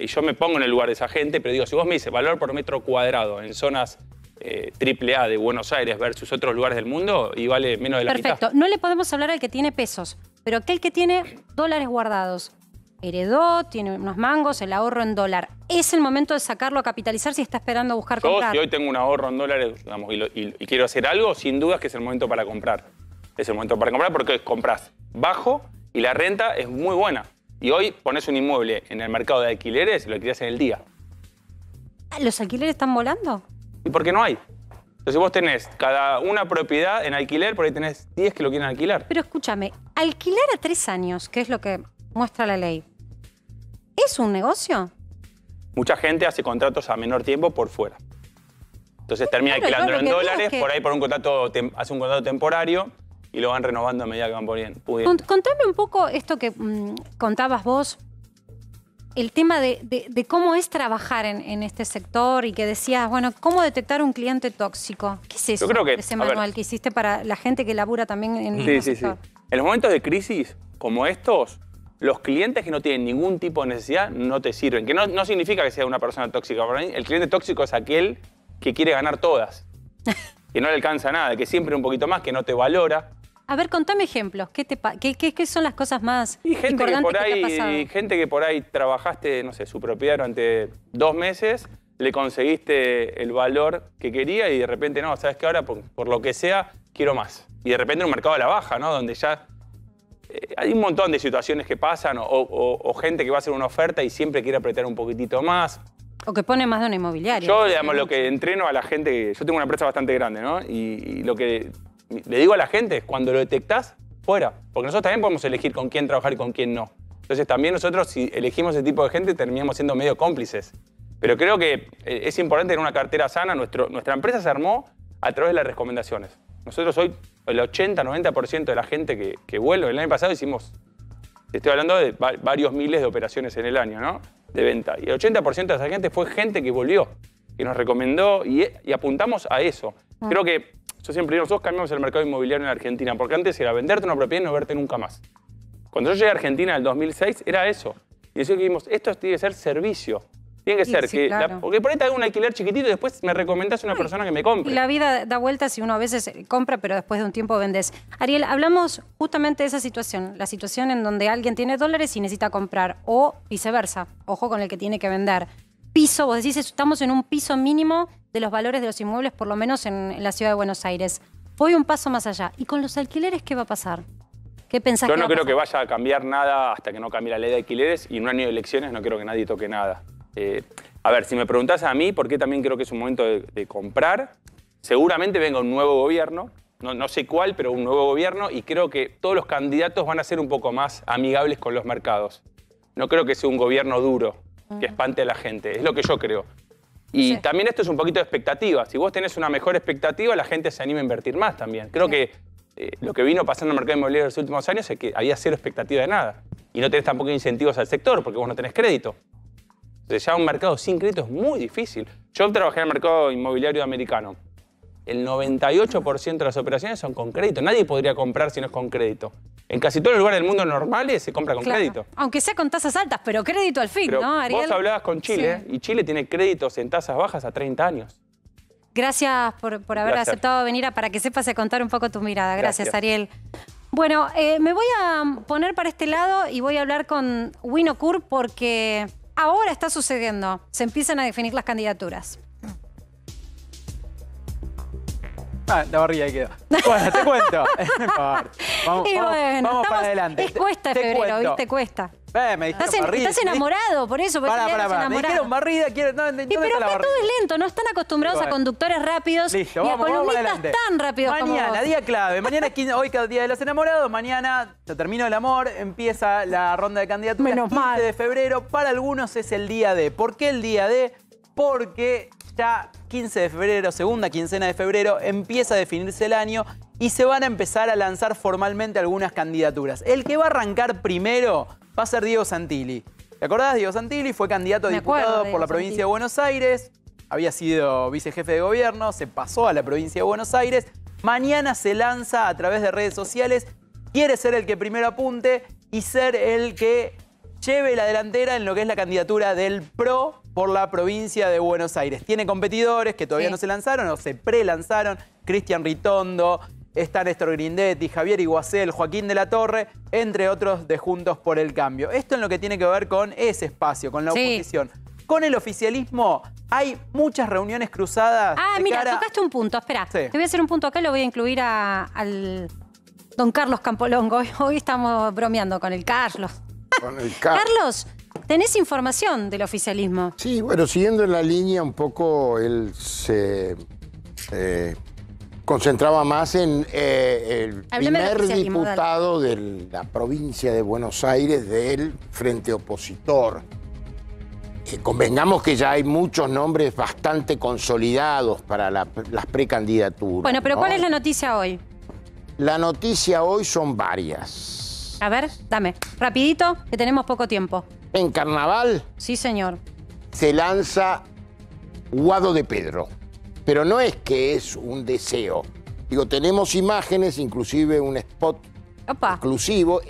Speaker 18: Y yo me pongo en el lugar de esa gente, pero digo, si vos me dices valor por metro cuadrado en zonas AAA de Buenos Aires versus otros lugares del mundo, y vale menos de la mitad.
Speaker 5: Perfecto. No le podemos hablar al que tiene pesos, pero aquel que tiene dólares guardados, heredó, tiene unos mangos, el ahorro en dólar. ¿Es el momento de sacarlo a capitalizar si está esperando buscar comprar?
Speaker 18: Si hoy tengo un ahorro en dólares, digamos, y quiero hacer algo, sin dudas que es el momento para comprar. Es el momento para comprar porque compras bajo y la renta es muy buena. Y hoy pones un inmueble en el mercado de alquileres y lo alquilas en el día.
Speaker 5: ¿Los alquileres están volando?
Speaker 18: ¿Y por qué no hay? Entonces vos tenés cada una propiedad en alquiler, por ahí tenés 10 que lo quieren alquilar.
Speaker 5: Pero escúchame, alquilar a 3 años, que es lo que muestra la ley, ¿es un negocio?
Speaker 18: Mucha gente hace contratos a menor tiempo por fuera. Entonces termina alquilándolo en dólares, por ahí por un contrato, hace un contrato temporario y lo van renovando a medida que van pudiendo.
Speaker 5: Contame un poco esto que contabas vos, el tema de cómo es trabajar en este sector y que decías, bueno, ¿cómo detectar un cliente tóxico? ¿Qué es eso?
Speaker 18: Yo creo que,
Speaker 5: ese manual que hiciste para la gente que labura también en el sector?
Speaker 18: Sí. En los momentos de crisis como estos, los clientes que no tienen ningún tipo de necesidad no te sirven. Que no significa que sea una persona tóxica. Para mí, el cliente tóxico es aquel que quiere ganar todas, que no le alcanza nada, que siempre un poquito más, que no te valora.
Speaker 5: A ver, contame ejemplos. ¿Qué son las cosas más importantes que te ha pasado?
Speaker 18: Gente que por ahí trabajaste, no sé, su propiedad durante 2 meses, le conseguiste el valor que quería y de repente, no, ¿sabes qué? Ahora, por lo que sea, quiero más. Y de repente en un mercado a la baja, ¿no? Donde ya hay un montón de situaciones que pasan o gente que va a hacer una oferta y siempre quiere apretar un poquitito más.
Speaker 5: O que pone más de una inmobiliaria.
Speaker 18: Yo, digamos, lo que entreno a la gente, yo tengo una empresa bastante grande, ¿no? Y lo que le digo a la gente es, cuando lo detectás, fuera. Porque nosotros también podemos elegir con quién trabajar y con quién no. Entonces también nosotros, si elegimos ese tipo de gente, terminamos siendo medio cómplices. Pero creo que es importante tener una cartera sana. Nuestra empresa se armó a través de las recomendaciones. Nosotros hoy, el 80-90% de la gente que vuelve, el año pasado hicimos, estoy hablando de varios miles de operaciones en el año, ¿no? De venta. Y el 80% de esa gente fue gente que volvió, que nos recomendó y apuntamos a eso. Creo que, yo siempre digo, nosotros cambiamos el mercado inmobiliario en Argentina, porque antes era venderte una propiedad y no verte nunca más. Cuando yo llegué a Argentina en el 2006, era eso. Y decíamos que dijimos, esto tiene que ser servicio. Tiene que ser
Speaker 5: sí, claro.
Speaker 18: porque por ahí te hago un alquiler chiquitito y después me recomendás a una persona que me compre.
Speaker 5: Y la vida da vueltas y uno a veces compra, pero después de un tiempo vendes. Ariel, hablamos justamente de esa situación, la situación en donde alguien tiene dólares y necesita comprar, o viceversa, ojo con el que tiene que vender. Piso, vos decís, estamos en un piso mínimo de los valores de los inmuebles, por lo menos en la ciudad de Buenos Aires. Voy un paso más allá. ¿Y con los alquileres qué va a pasar? ¿Qué pensás
Speaker 18: Yo
Speaker 5: que
Speaker 18: no
Speaker 5: va a
Speaker 18: creo que
Speaker 5: pasar?
Speaker 18: vaya a cambiar nada hasta que no cambie la ley de alquileres, y en un año de elecciones no creo que nadie toque nada. A ver, si me preguntás a mí por qué también creo que es un momento de comprar, seguramente venga un nuevo gobierno, no sé cuál, pero un nuevo gobierno, y creo que todos los candidatos van a ser un poco más amigables con los mercados. No creo que sea un gobierno duro, que espante a la gente, es lo que yo creo. Y también esto es un poquito de expectativa. Si vos tenés una mejor expectativa, la gente se anima a invertir más también. Creo que lo que vino pasando en el mercado inmobiliario en los últimos años es que había cero expectativa de nada. Y no tenés tampoco incentivos al sector, porque vos no tenés crédito. Entonces ya un mercado sin crédito es muy difícil. Yo trabajé en el mercado inmobiliario americano. El 98% de las operaciones son con crédito. Nadie podría comprar si no es con crédito. En casi todos los lugares del mundo normales se compra con crédito.
Speaker 5: Aunque sea con tasas altas, pero crédito al fin,
Speaker 18: Pero
Speaker 5: ¿no, Ariel?
Speaker 18: vos hablabas con Chile, y Chile tiene créditos en tasas bajas a 30 años.
Speaker 5: Gracias por haber
Speaker 18: Gracias.
Speaker 5: aceptado venir para que sepas contar un poco tu mirada. Gracias,
Speaker 18: Gracias.
Speaker 5: Ariel. Bueno, me voy a poner para este lado y voy a hablar con Winocur porque ahora está sucediendo. Se empiezan a definir las candidaturas.
Speaker 8: La barriga ahí quedó. Bueno, te cuento. Vamos,
Speaker 5: Y bueno,
Speaker 8: vamos para
Speaker 5: estamos-
Speaker 8: adelante.
Speaker 5: Es cuesta
Speaker 8: Te
Speaker 5: febrero,
Speaker 8: cuento.
Speaker 5: ¿viste? Cuesta.
Speaker 8: Me dijeron barrida.
Speaker 5: Estás enamorado, por eso.
Speaker 8: Pará. Me
Speaker 5: enamorado.
Speaker 8: dijeron barrida, quiero... No, ¿dónde
Speaker 5: Y pero
Speaker 8: está la
Speaker 5: acá
Speaker 8: barrida?
Speaker 5: todo es lento, no están acostumbrados
Speaker 8: Bueno.
Speaker 5: a conductores rápidos
Speaker 8: Listo,
Speaker 5: y a
Speaker 8: vamos para
Speaker 5: columnistas
Speaker 8: adelante.
Speaker 5: tan rápidos como
Speaker 8: Mañana,
Speaker 5: vos.
Speaker 8: día clave. Mañana es 15, hoy cada día de los enamorados. Mañana se terminó el amor, empieza la ronda de candidaturas.
Speaker 5: Menos
Speaker 8: 15
Speaker 5: mal.
Speaker 8: de febrero. Para algunos es el día D. ¿Por qué el día D? Porque ya 15 de febrero, segunda quincena de febrero, empieza a definirse el año y se van a empezar a lanzar formalmente algunas candidaturas. El que va a arrancar primero va a ser Diego Santilli. ¿Te acordás? Diego Santilli fue candidato a
Speaker 5: Me acuerdo
Speaker 8: diputado
Speaker 5: de
Speaker 8: por la
Speaker 5: Diego
Speaker 8: provincia
Speaker 5: Santilli.
Speaker 8: de Buenos Aires. Había sido vicejefe de gobierno, se pasó a la provincia de Buenos Aires. Mañana se lanza a través de redes sociales. Quiere ser el que primero apunte y ser el que lleve la delantera en lo que es la candidatura del PRO por la provincia de Buenos Aires. Tiene competidores que todavía no se lanzaron o se pre-lanzaron. Cristian Ritondo, está Néstor Grindetti, Javier Iguacel, Joaquín de la Torre, entre otros de Juntos por el Cambio. Esto en lo que tiene que ver con ese espacio, con la oposición. Con el oficialismo hay muchas reuniones cruzadas.
Speaker 5: Ah,
Speaker 8: de
Speaker 5: mira,
Speaker 8: cara...
Speaker 5: tocaste un punto. Espera,
Speaker 8: Sí.
Speaker 5: te voy a hacer un punto acá y lo voy a incluir al don Carlos Campolongo. Hoy estamos bromeando con el Carlos.
Speaker 9: Con el
Speaker 5: Carlos, ¿tenés información del oficialismo?
Speaker 9: Sí, bueno, siguiendo en la línea un poco, él se concentraba más en el
Speaker 5: Háblame del
Speaker 9: primer
Speaker 5: oficialismo,
Speaker 9: diputado de la provincia de Buenos Aires del Frente Opositor. Convengamos que ya hay muchos nombres bastante consolidados para las precandidaturas.
Speaker 5: Bueno, pero
Speaker 9: ¿no?
Speaker 5: ¿cuál es la noticia hoy?
Speaker 9: La noticia hoy son varias.
Speaker 5: A ver, dame. Rapidito, que tenemos poco tiempo.
Speaker 9: En Carnaval
Speaker 5: Sí, señor.
Speaker 9: se lanza Guado de Pedro. Pero no es que es un deseo. Digo, tenemos imágenes, inclusive un spot
Speaker 5: Opa.
Speaker 9: exclusivo.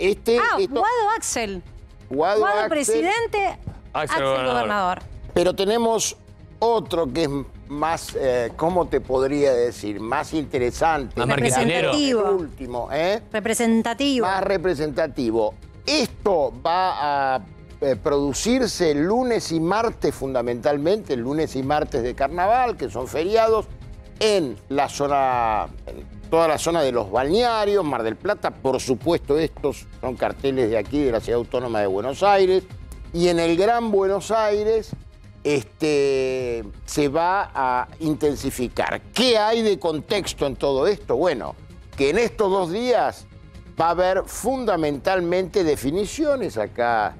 Speaker 5: Guado Axel.
Speaker 9: Guado Axel.
Speaker 5: presidente, Axel gobernador.
Speaker 9: Pero tenemos otro que es más, ¿cómo te podría decir? Más interesante.
Speaker 5: Más marketinero. Representativo.
Speaker 9: El último,
Speaker 5: Representativo.
Speaker 9: Más representativo. Esto va a producirse el lunes y martes fundamentalmente, el lunes y martes de Carnaval, que son feriados, en la zona, en toda la zona de los balnearios, Mar del Plata. Por supuesto, estos son carteles de aquí, de la Ciudad Autónoma de Buenos Aires. Y en el Gran Buenos Aires se va a intensificar. ¿Qué hay de contexto en todo esto? Bueno, que en estos 2 días va a haber fundamentalmente definiciones, acá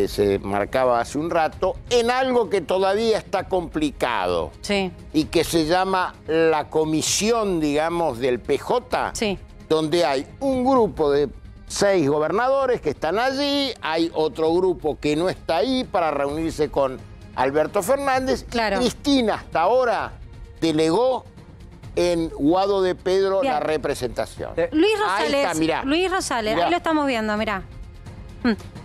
Speaker 9: se marcaba hace un rato, en algo que todavía está complicado.
Speaker 5: Sí.
Speaker 9: Y que se llama la comisión, digamos, del PJ,
Speaker 5: sí,
Speaker 9: donde hay un grupo de 6 gobernadores que están allí, hay otro grupo que no está ahí para reunirse con Alberto Fernández.
Speaker 5: Claro.
Speaker 9: Cristina hasta ahora delegó en Guado de Pedro la representación.
Speaker 5: Luis Rosales,
Speaker 9: Ahí está, mirá.
Speaker 5: Luis Rosales,
Speaker 9: Mirá.
Speaker 5: ahí lo estamos viendo, mirá.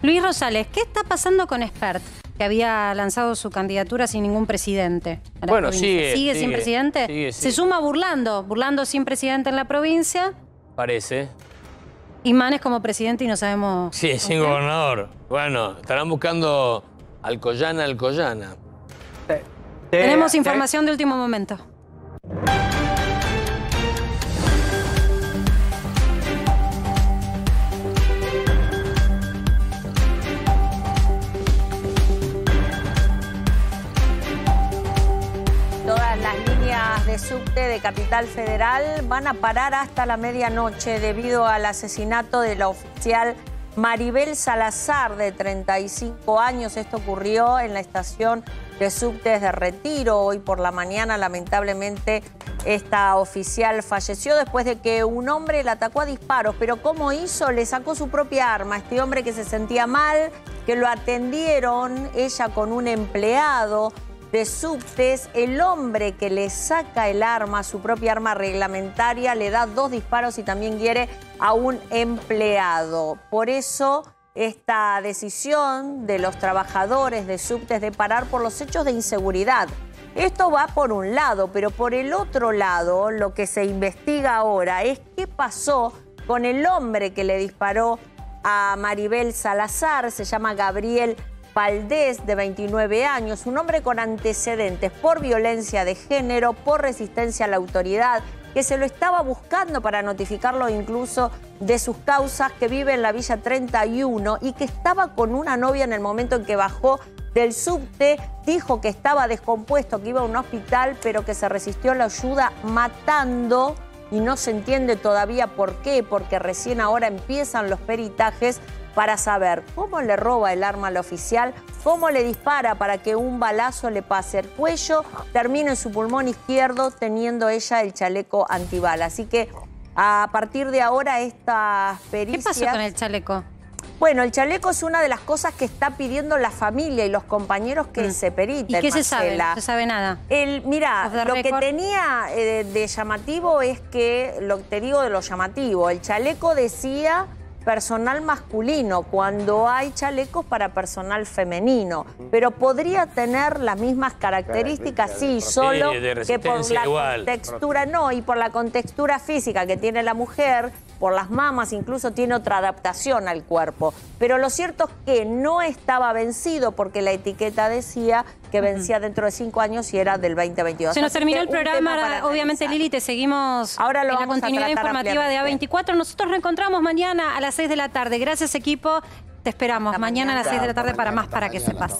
Speaker 5: Luis Rosales, ¿qué está pasando con Espert? Que había lanzado su candidatura sin ningún presidente. a la
Speaker 6: Bueno,
Speaker 5: provincia. ¿Sigue sin presidente?
Speaker 6: Sigue.
Speaker 5: Se suma burlando sin presidente en la provincia.
Speaker 6: Parece.
Speaker 5: Y Manes como presidente y no sabemos...
Speaker 6: Sí, sin gobernador. Bueno, estarán buscando Alcoyana.
Speaker 5: Tenemos información de último momento.
Speaker 7: Todas las líneas de subte de Capital Federal van a parar hasta la medianoche debido al asesinato de la oficial Maribel Salazar, de 35 años. Esto ocurrió en la estación de subtes de Retiro. Hoy por la mañana, lamentablemente, esta oficial falleció después de que un hombre la atacó a disparos. Pero ¿cómo hizo? Le sacó su propia arma. Este hombre que se sentía mal, que lo atendieron, ella con un empleado de subtes, el hombre que le saca el arma, su propia arma reglamentaria, le da 2 disparos y también hiere a un empleado. Por eso esta decisión de los trabajadores de subtes de parar por los hechos de inseguridad. Esto va por un lado, pero por el otro lado, lo que se investiga ahora es qué pasó con el hombre que le disparó a Maribel Salazar. Se llama Gabriel Valdés, de 29 años, un hombre con antecedentes por violencia de género, por resistencia a la autoridad, que se lo estaba buscando para notificarlo incluso de sus causas, que vive en la Villa 31 y que estaba con una novia en el momento en que bajó del subte. Dijo que estaba descompuesto, que iba a un hospital, pero que se resistió a la ayuda matando, y no se entiende todavía por qué, porque recién ahora empiezan los peritajes para saber cómo le roba el arma al oficial, cómo le dispara para que un balazo le pase el cuello, termine en su pulmón izquierdo, teniendo ella el chaleco antibala. Así que a partir de ahora estas pericias...
Speaker 5: ¿Qué pasó con el chaleco?
Speaker 7: Bueno, el chaleco es una de las cosas que está pidiendo la familia y los compañeros que se periten.
Speaker 5: ¿Y qué se sabe?
Speaker 7: Marcela.
Speaker 5: No se sabe nada.
Speaker 7: Mirá, lo que tenía de llamativo es que, te digo de lo llamativo, el chaleco decía personal masculino, cuando hay chalecos para personal femenino. Pero podría tener las mismas características, sí, solo que por la contextura, no, y por la contextura física que tiene la mujer, por las mamas, incluso tiene otra adaptación al cuerpo. Pero lo cierto es que no estaba vencido, porque la etiqueta decía que vencía dentro de 5 años y era del 2022.
Speaker 5: Se nos terminó el programa, obviamente, Lili, te seguimos
Speaker 7: ahora en
Speaker 5: la continuidad informativa de A24. Nosotros reencontramos mañana a las 6 de la tarde. Gracias, equipo. Te esperamos mañana a las 6 de la tarde para más, para que sepas.